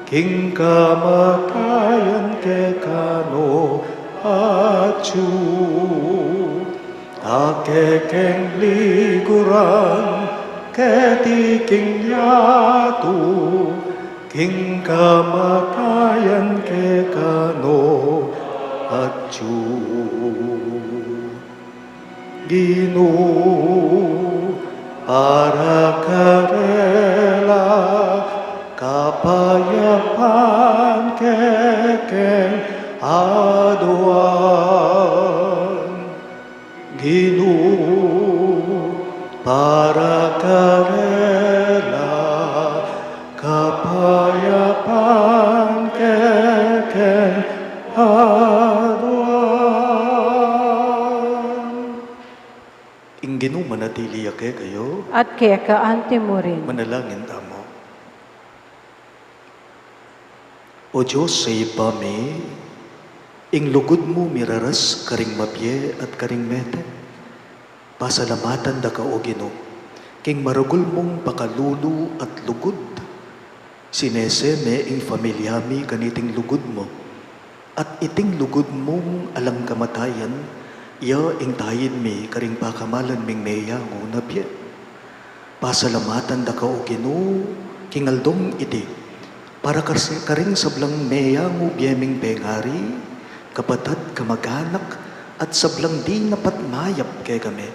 king kamatayan kekano acu. Akekeng liguran, ketiking yatu, king kamatayan kekano acu. Ginoo, para karela kapayapaan kekeng aduan. Ginoo, para karela kapayapaan kekeng aduan. Inginu manatili ake kayo, At kaya kaante mo rin. manalangin tamo. O Diyos sa ibami, ing lugod mo miraras karing mabye at karing mete. Pasalamatan da ka o Gino, king maragul mong pakalulu at lugod. Sinese me ing familyami kaniting lugod mo, at iting lugod mong alang kamatayan, iya ing tayin mi karing pakamalan ming meyango na biye. Pasalamatan da ka o Gino, kingaldong iti, para karing sablang meyango biyeming bengari, kapatad kamag-anak, at sablang di napatmayap kay kami.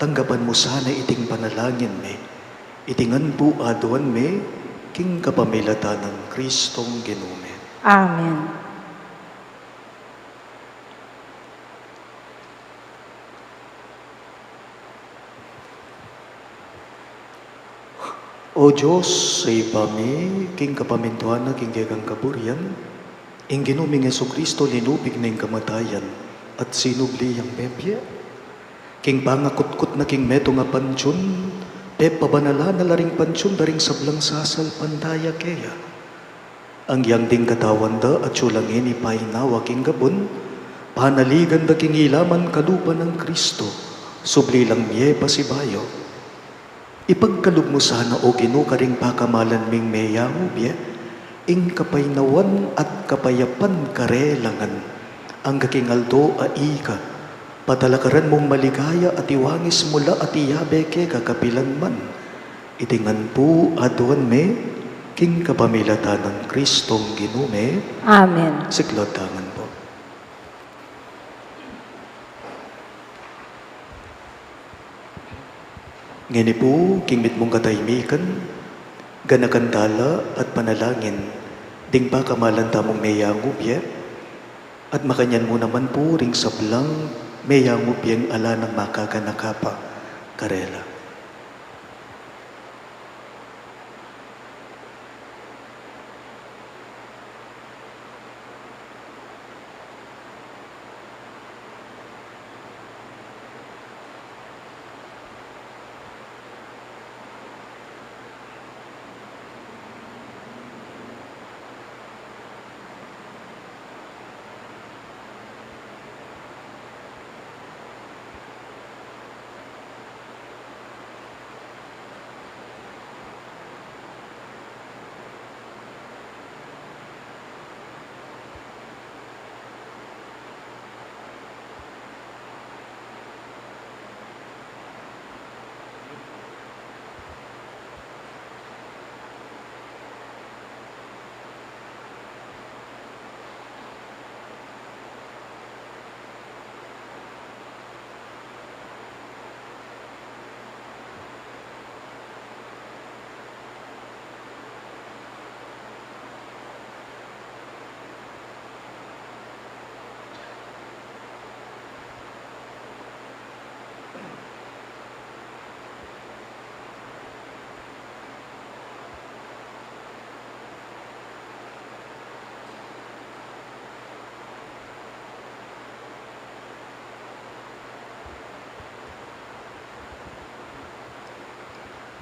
Tanggapan mo sana iting panalangin me, itingan po aduan me, king kapamilata ng Kristong Ginume. Amen. O Diyos, sa ibami, king kapamintuan na king gagang kaburian, ing ginuming Yesu Kristo linupig na ing kamatayan, at sinubli ang bebye. King pangakutkot na king meto nga pansyon, pabanala na laring pansyon daring sablang sasal pandaya kaya. Ang yang ding katawan da at sulangin ipainawa king gabon, panaligan da king ilaman kalupa ng Kristo, subli lang miye pasibayo. Ipagkalog mo sana o Ginoo karing pakamalan ming meyahubye, ing kapaynawan at kapayapan karelangan, ang kakingaldo a ika, patalakaran mong maligaya at iwangis mula at iyabe ke kakapilan man, itingan po aduan me, king kapamilatan ng Kristong Ginume, Amen. siklod tangan po. Ngini po, kingmit mong katahimikan, ganakandala at panalangin, ding pa kamalan tamong meyangubye, at makanyan mo naman po ring sablang meyangubyeng ala ng makaganakapa, karela.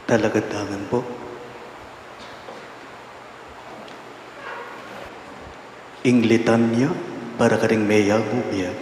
Talagadangan po. Inglitan niya para karing meyangubye.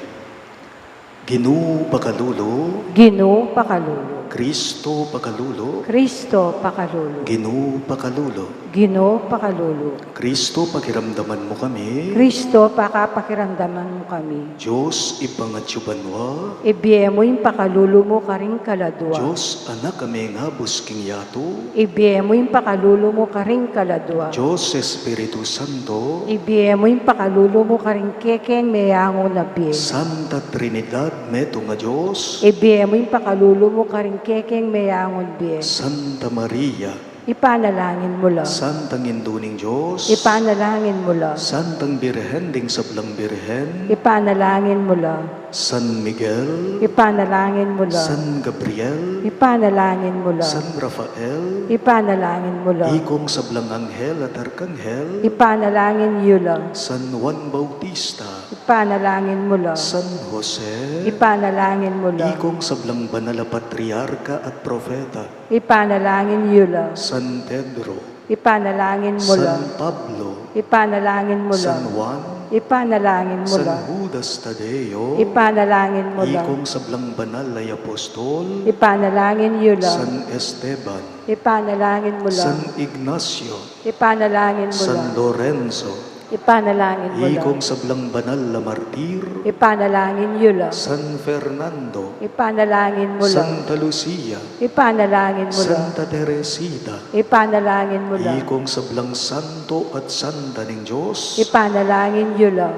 Ginoo pakalulo, Ginoo pakalulo. Kristo pakalulo, Kristo pakalulo. Ginoo pakalulo. Ginoo pakalulo. Kristo pakiramdaman mo kami, Kristo pakapakiramdaman mo kami. Diyos ipangatyubanwa, Ibiye mo yung pakalulo mo karing kaladwa. Diyos anak kami nga busking yato, Ibiye mo yung pakalulo mo karing kaladwa. Diyos Espiritu Santo, Ibiye mo yung pakalulo mo karing kekeng mayango na biye. Santa Trinidad meto nga Diyos, Ibiye mo yung pakalulo mo karing kekeng mayangon biye. Santa Maria, Ipanalangin mo lang. Santang Induning Diyos, Ipanalangin mo lang. Santang Birhen ding sablang Birhen, Ipanalangin mo lang. San Miguel, Ipanalangin mo lang. San Gabriel, Ipanalangin mo lang. San Rafael, Ipanalangin mo lang. ikong sablang anghel at arkanghel, Ipanalangin niyo lang. San Juan Bautista, Ipanalangin mo lang. San Jose, Ipanalangin mo lang. ikong sablang banal na patriarka at profeta, Ipanalangin niyo lang. San Pedro, Ipanalangin mo lang. San Pablo, Ipanalangin mo lang. San Juan, Ipanalangin mo San lang. Judas Tadeo, Ipanalangin mo lang. ikong sablang banal ay apostol, Ipanalangin niyo lang. San Esteban, Ipanalangin mo lang. San Ignacio, Ipanalangin mo lang. San Lorenzo, Ipanalangin mo lang. ikong sablang banal na martir, Ipanalangin niyo lang. San Fernando, Ipanalangin mo lang. Santa Lucia, Ipanalangin mo lang. Santa Teresita, Ipanalangin mo lang. ikong sablang santo at santa ng Diyos, Ipanalangin niyo lang.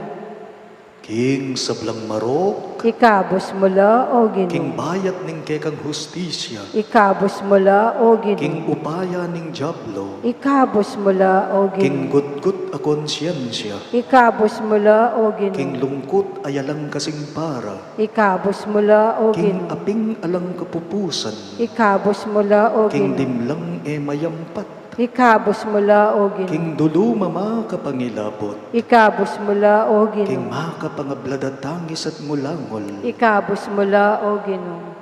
King sablang marok, Ikabos mo la, O King Ginoo. bayat ning kekang hustisya, Ikabos mo la, O King Ginoo. upaya ning jablo, Ikabos mo la, O King Ginoo. gutgut a konsyensya, Ikabos mo la, O King Ginoo. lungkot ayalang kasing para, Ikabos mo la, O King Ginoo. aping alang kapupusan, Ikabos mo la, O King Ginoo. dimlang e mayampat, Ikabos mula o Ginoo. King dulu mama kapangilabot. Ikabos mula o King Ginoo. makapangablad at tangis at mulangol. Ikabos mula o Ginoo.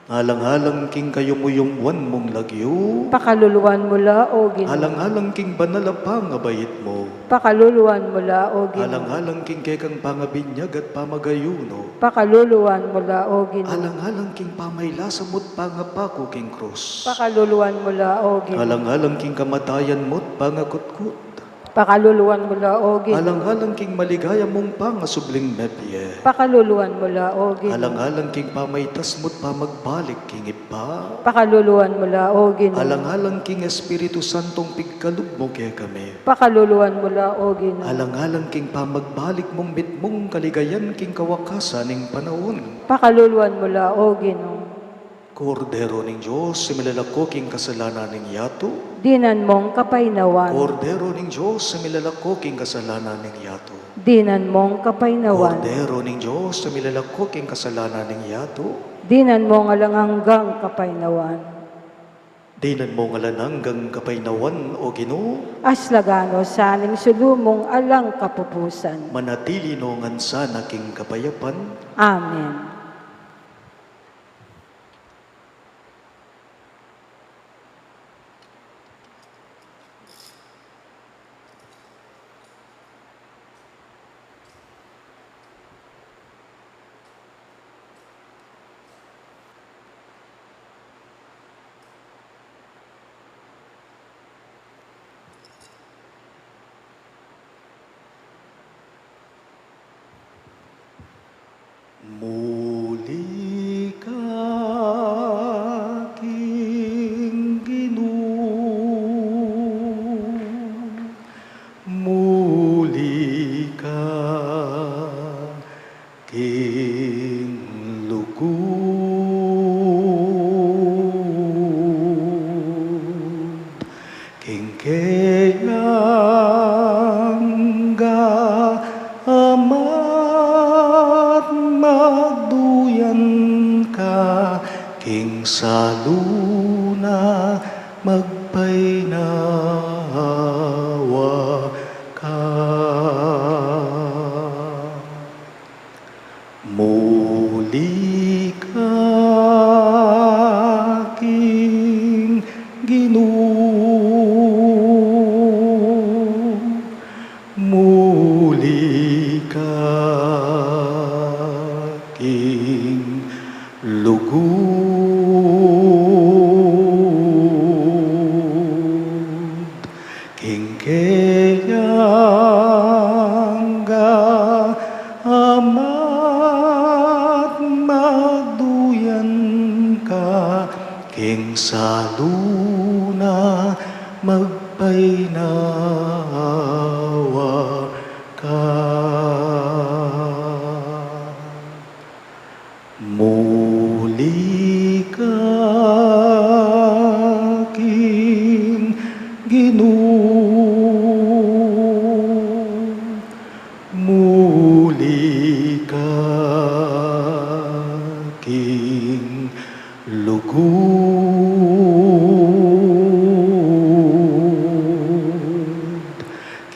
Alang-alang king kayo mo yung buwan mong lagyo. Pakaluluwan mula o Ginoo. Alang-alang king banalapang abayit mo. Pakaluluwan mula o Ginoo. Alang-alang king kekang pangabinyag at pamagayuno. Pakaluluwan mula o Ginoo. Alang-alang king pamaylasa mo't pangapako king krus. Pakaluluwan mula o Ginoo. Alang-alang king kamatayan mo't pangakutkut. Pakaluluwan mula o Ginoo. Alang-alang king maligaya mong pangasubling mebye. Pakaluluwan mula o Ginoo. Alang-alang king pamaytas mo't pamagbalik king ipa. Pakaluluwan mula o Ginoo. Alang-alang king Espiritu Santong pigkalub mo kaya kami. Pakaluluwan mula o Ginoo. Alang-alang king pamagbalik mong bitmong kaligayan king kawakasan ng panahon. Pakaluluwan mula o Ginoo. Kordero ng Diyos, similalako king kasalanan ng yato. Dinan mong kapainawan. Kordero ng Diyos, similalako king kasalanan ng yato. Dinan mong kapainawan. Kordero ng Diyos, similalako king kasalanan ng yato. Dinan mong alanganggang kapainawan. Dinan mo ngalananggang kapainawan o Ginoo. Aslagano saning sulumong alang kapupusan. Manatili no ngansa na king kapayapan. Amen. Muli ka king Ginoo, muli ka king lugod, king kayangga amat magduyan ka, king saluna magpainawa ka. Muli ka king Ginoo, muli ka king lugod, king kayangga amat magduyan ka, king saluna magpainawa ka. Muli ka king Ginoo, muli ka king lugod,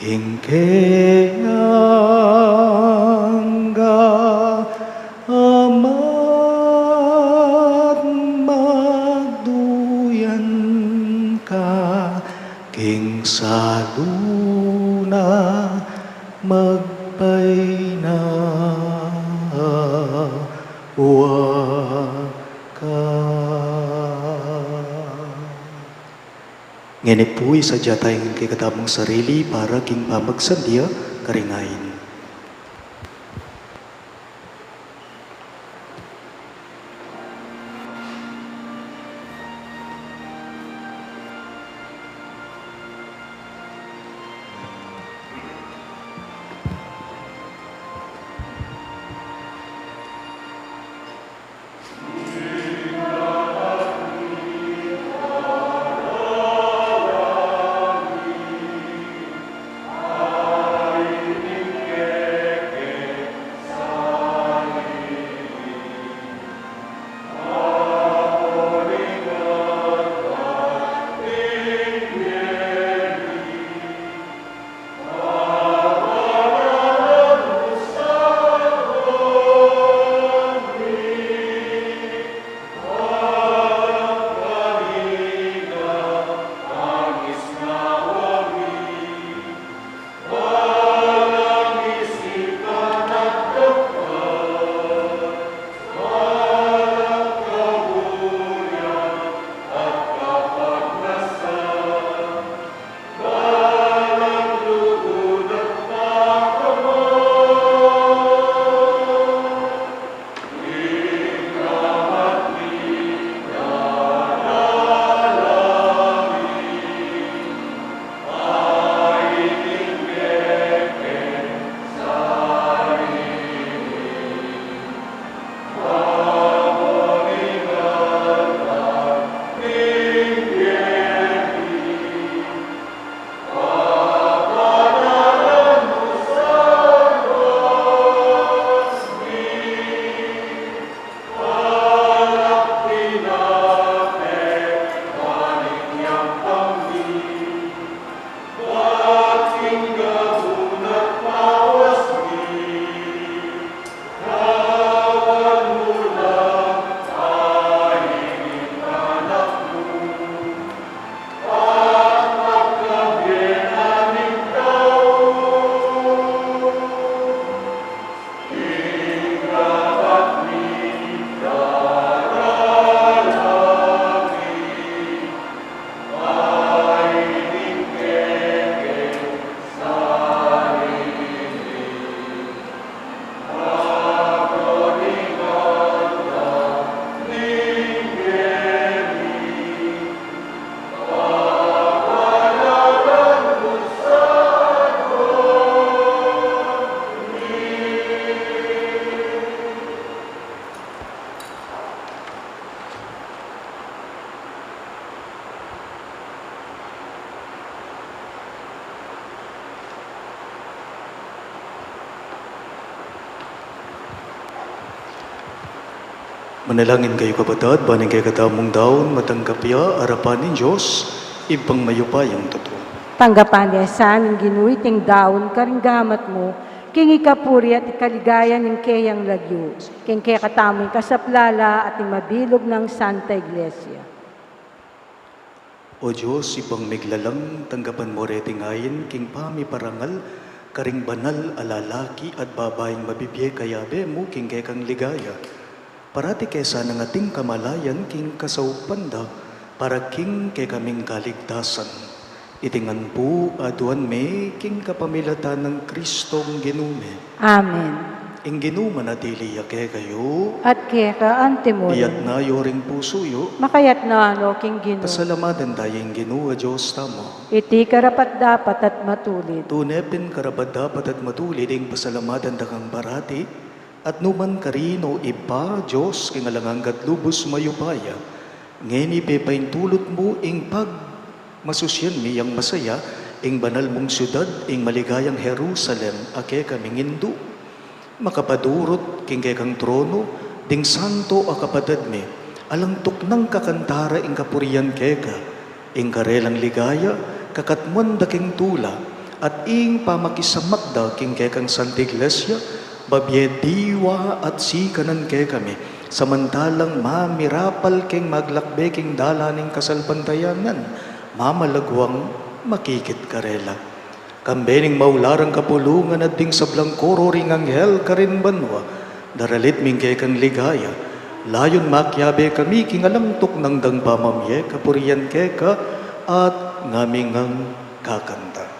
king kayangga amat magduyan ka, king saluna magpainawa ka. Ngini po'y sadya tayong kikatamang sarili para king pamagsandiya karingain. Manalangin kayo kapatid, baning kay katamong daon, matanggap ya, arapan ng Diyos, ibang mayupayang totoo. Tanggapan niya sa aming ginuiting daon, karinggamat mo, king ikapuri at ikaligaya ng kayang lagyo, king kaya katamong kasaplala at mabilog ng Santa Iglesia. O Diyos, ibang miglalang, tanggapan mo retingayin, king pami parangal, karing banal alalaki at babaeng mabibye kayabe mo, king kekang ligaya. Parati kesa ng ating kamalayan, king kasaupanda, para king ke kaming kaligtasan. Itingan po, aduan me, king kapamilatan ng Kristong ginume. Amen. Ing ginuma na tiliya ke kayo, At kaya ka antemon, iyat na yoring pusuyo, makayat na ano king ginu. pasalamatan tayong ginua Diyos tamo. Iti karapat dapat at matulid. Tunepin karapat dapat at matulid ing pasalamatan takang barati, at numan karino ipa Diyos kingalanganggat lubos mayupaya, ngayon ipepain tulot mo ing pag masusyan miyang masaya, ing banal mong syudad, ing maligayang Jerusalem, ake kaming indu. Makapadurot king kang trono, ding santo akapatad me, alang tuknang kakantara ing kapurian keka, ing karelang ligaya, kakatmuan da king tula, at ing pamakisamakda king kekang Santa Iglesia, babye diwa at sikanan kekame, samantalang mamirapal king maglakbe king dalaning kasalbantayanan, mamalagwang makikit karela. Kambening maularang kapulungan at ding sablang koro ring anghel karin banwa, daralit mingke kang ligaya, layon makyabe kami kingalamtok ng dang pamamye, kapurian keka at ngaming ang kakanta.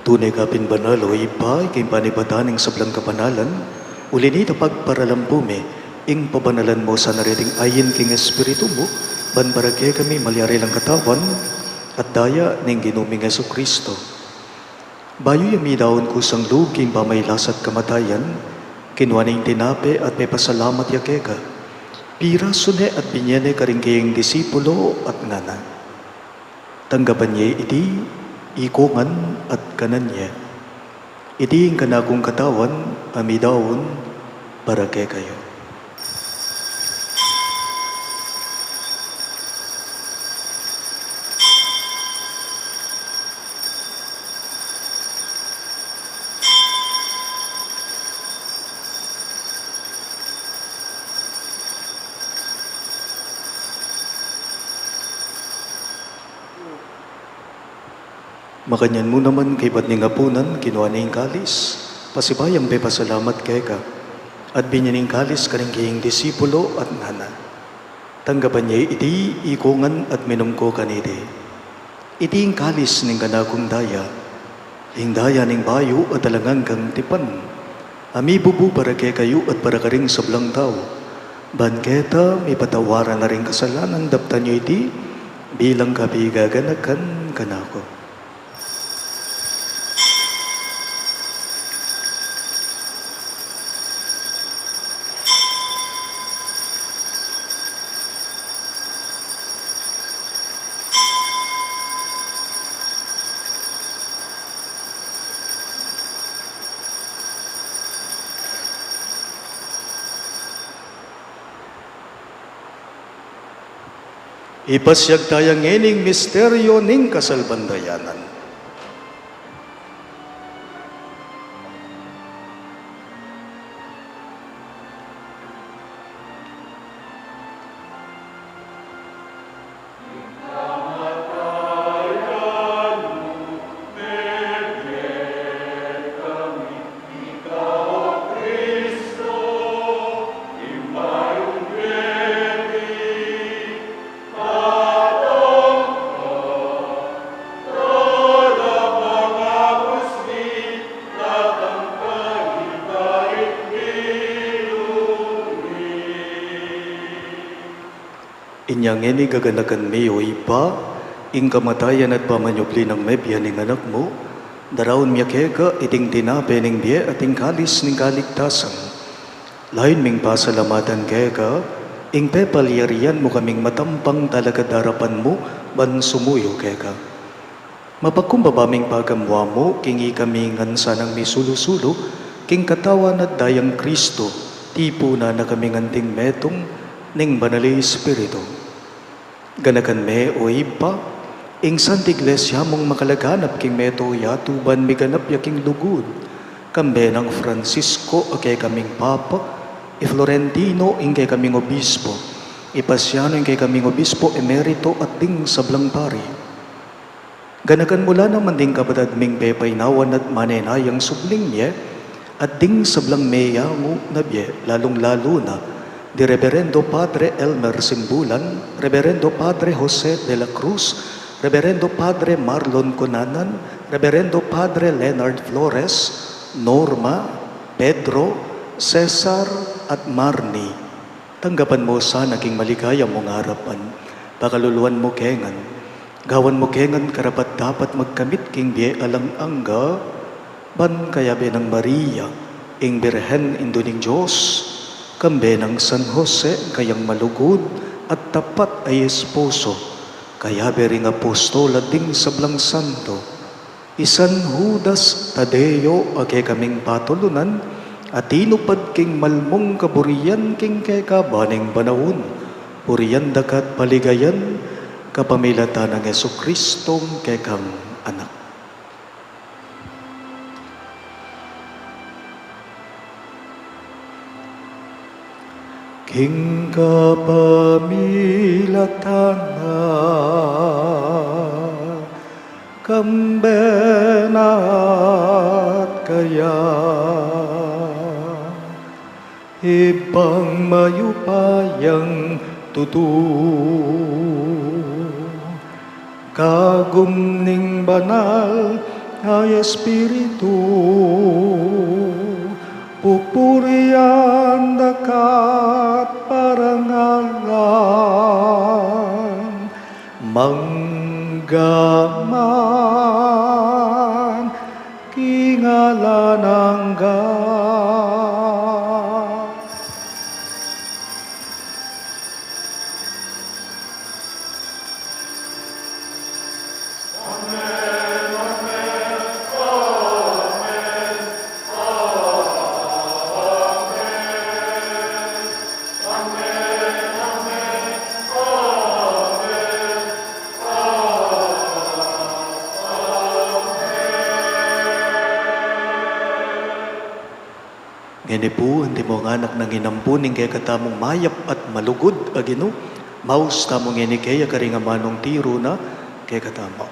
Tunay kapin banal o ipa, ikay panibataning sablang kapanalan, uli nito pagparalampume, ing pabanalan mo sa nariting ayin king Espiritu mo, banbaragye kami malyari lang katawan, at daya ning ginuming Yesu Kristo. Bayo yami daon kusang luging pamaylasat kamatayan, kinwaning tinape at may pasalamat yakeka, pira sune at binyene karingkayang disipulo at ngana. Tanggapan niya iti, ikungan at kanan niya. Iti ang kanakong katawan, amidawon, para kay kayo. Makanyan mo naman kay ba't ning apunan, kinuha ning kalis. Pasibayang be pasalamat kay ka. At binyaning kalis kaning kayong disipulo at nana. Tanggapan niya iti ikungan at minum ko kanidi. Iti ang kalis ning kanakong daya. Ing daya ning bayo at alangang kang tipan. Ami bubu para kay kayo at para karing sablang tao. Banketa may patawaran na rin kasalanan dapta niyo iti bilang kabigaganakan kanako. Ipasyag tayang ening misteryo ning kasalbandayanan. Inyang eni gaganakan mi o ipa, ing kamatayan at pamanyupli ng mebya ning anak mo, daraon miya kega iting tinape ning biye at ing kalis ning kaligtasan. Lain ming pasalamatan kega, ing pepalyarian mo kaming matampang talaga darapan mo, ban sumuyo kega. Mapagkumbabaming pagamwa mo, kingi kami ngansa ng misulusulo, king katawan at dayang Kristo, tipo na kaming anting metong, ning banali Espiritu. Ganakan me o iba, ing Santa Iglesia mong makalaganap king meto yatuban miganap yaking lugod, kambe ng Francisco o kay kaming Papa, i Florentino ing kay kaming Obispo, Ipasiano ing kay kaming Obispo Emerito at ding sablang pari. Ganakan mula naman ding kapatad ming pepaynawan at manenayang subling niya, at ding sablang meyango na biye, lalong-lalo na, di Reverendo Padre Elmer Simbulan, Reverendo Padre Jose de la Cruz, Reverendo Padre Marlon Conanan, Reverendo Padre Leonard Flores, Norma, Pedro, Cesar at Marnie. Tanggapan mo sa naging maligaya mong harapan, pakaluluan mo kengan, gawan mo kengan karapat dapat magkamit king biye alang angga, ban kayabe ng Maria, ing Birhen Induning Diyos, kambe ng San Jose kayang malugod at tapat ay esposo, kaya bering apostol at ding sablang santo, isan Judas Tadeo ake kaming patulunan, at inupad king malmong kaburiyan king kay kabaning banawon, puriyan dakat paligayan, kapamilata ng Jesukristong kay kang anak. King kapamilatana, kambenat kaya, ibang mayupayang tutu, kagumning banal ay Espiritu, pupurian dakat parangalan, manggaman kingalan angga. Ngani po, hindi mo anak nang inampuning kaya katamong mayap at malugod agino, maus tamong ngani kaya karingamanong tiro na kaya katamo.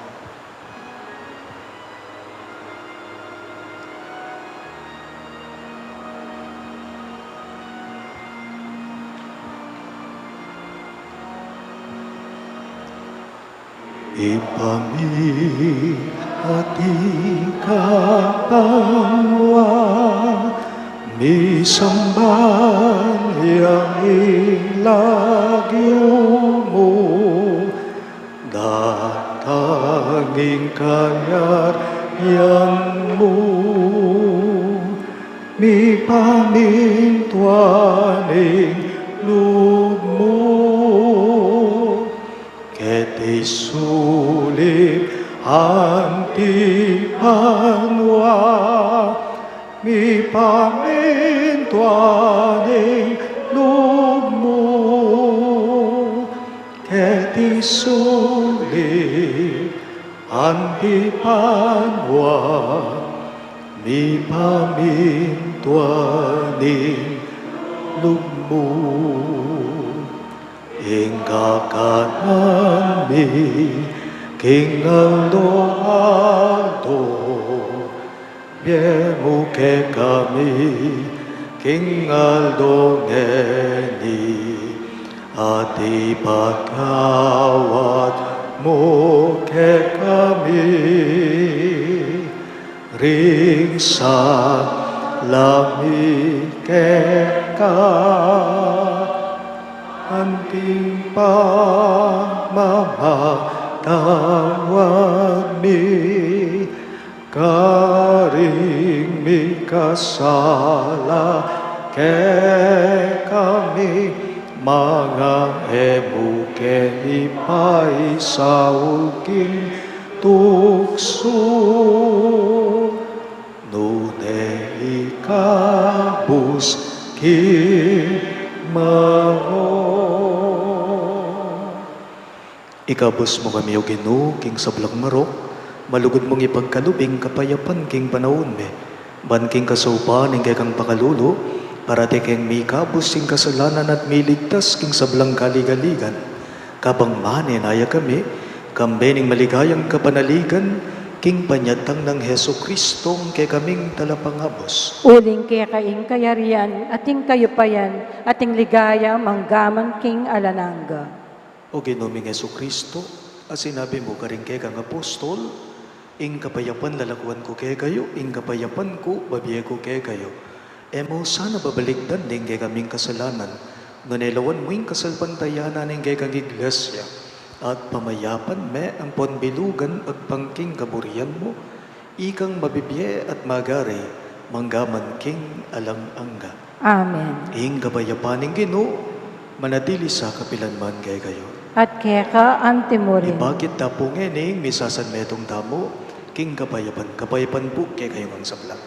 Ipami at ikapangwa, misambang yang ilagyo mo, datanging kayarian mo, mi pamintuaning loob mo, ket isulit antipanwa, mi pamintuaning loob mo, ket sulit Andi panwa Mi pamintuaning lugmo Hingga kanami Kingaldo Biemu ke kami Kingaldo ngeni Ati pagkawat mo ke kami Ring sa lami ke ka Anting pagmamatawag mi Karing mi kasala ke kami Mga ebuke ipay sa ulking tukso Nune ikabus kimao Ikabus mo kami o Ginoo king sablang marok Malugod mong ipagkalubing kapayapan king panahon me Ban king kasaupan ing kang pakalulo Para te king mikabus king kasalanan at miligtas king sablang kaligaligan Kabang manen aya kami Kambening maligayang kapanaligan King panyatang ng Heso Kristong kay kaming talapangabos. Uling kaya kaing kayarian, ating kayupayan, ating ligaya, manggaman king alananga. O Ginoming Heso Kristo, as sinabi mo ka rin kay kang apostol, ing kapayapan lalakuan ko kay kayo, ing kapayapan ko babiye ko kay kayo. Emo sana babalikdan din kay kaming kasalanan, nganilawan mo ing kasalpantayanan ing kay kang iglesia. At pamayapan me ang ponbilugan at pangking kaburian mo, ikang mabibiye at magari, manggaman king alang-angga. Amen. Ing kapayapaning Ginoo, manatili sa kapilanman kay kayo. At keka antimurin. Bakit tapong ening misasan metong tamo, king kapayapan po kay kayo ang sablang.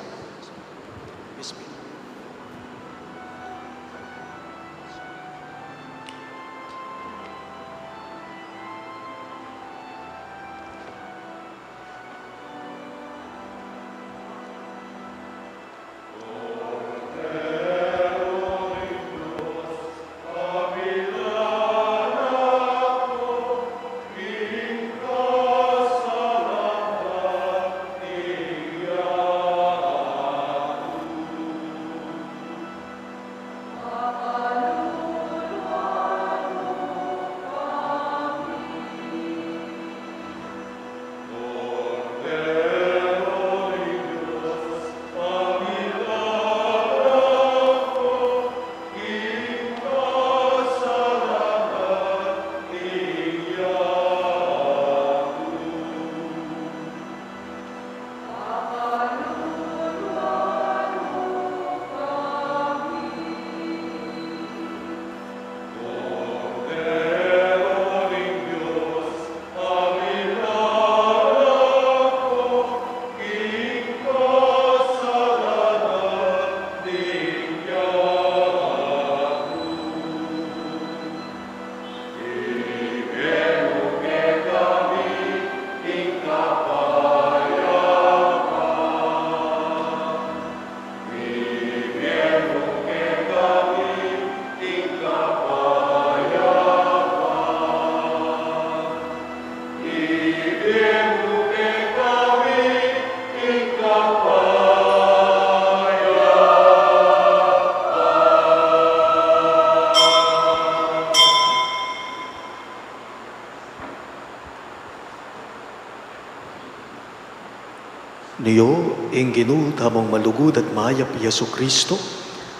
Niyo, ing Ginoo tamong malugod at mayap Yesu Kristo,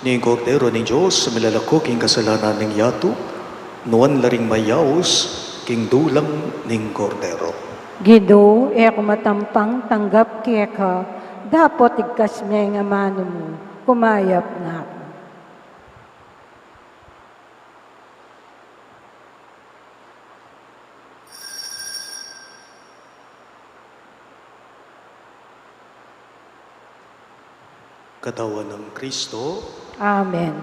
ni Kordero ng Diyos sa milalakok ing kasalanan ng yato, nuan laring mayaos, king dulang ning Kordero. Ginoo, ako matampang tanggap keka, dapat igkas niya nga mano mo, kumayap na ako. Katawan ng Kristo, Amen.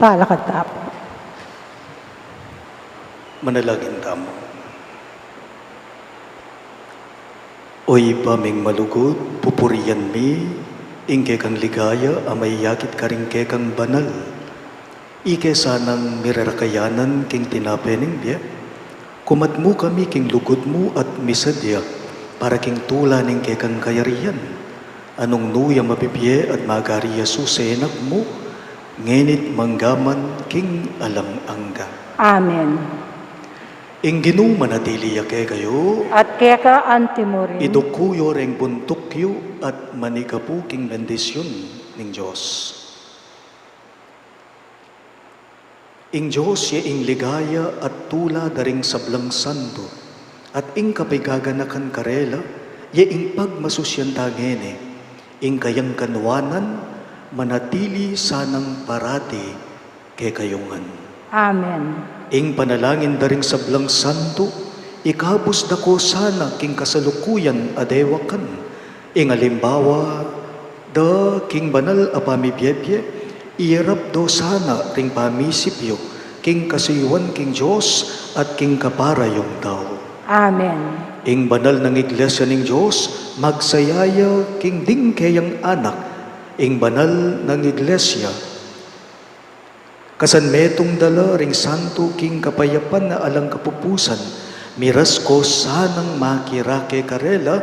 Palakad tapo. Manalangin tamo. Oy paming malugod, pupurian mi, ingke kang ligaya, amay yakit karing ke kang banal. Ike sanang mirarakayanan king tinapening biya. Kumatmu kami king lugod mo at misadya, para king tula ning ke kang kayarihan. Anong nuya mapipiye at magariya susenak mo, ngenit manggaman king alang angga. Amen. Ing ginu manatili yake kayo, At keka antimorin. idukuyo reng buntukyo at manikapu king bendisyon ning Diyos. Ing Diyos ya ing ligaya at tula daring sablang santo, at ing kapigaganakan karela, ya ing pagmasusyantangene, ing kayang kanwanan, manatili sanang parati kay kayungan. Amen. Ing panalangin daring sablang santo, ikabus dako sana king kasalukuyan adewakan. Ing alimbawa, da king banal a pamibiyebye, irap do sana ring pamisipyo, king kasiyuan king Diyos at king kaparayong tao. Amen. Ing banal ng iglesia ning Diyos, magsayaya king dingkayang anak, ing banal ng iglesia, kasan metong dala ring santo king kapayapan na alang kapupusan, miras ko sanang makirake karela,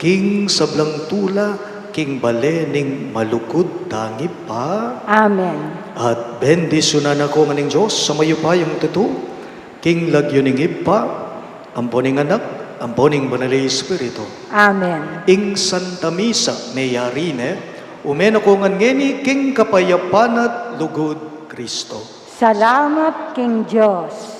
king sablang tula king balening malukod tangi pa. Amen. At bendisyonan ako nganing Diyos sa mayo pa yung tutu, king lagyo ning ipa, amponing anak, amponing banal Espiritu. Amen. Ing Santa Misa mayarine, umen ako ngeni king kapayapan at lugod Kristo. Salamat King Diyos.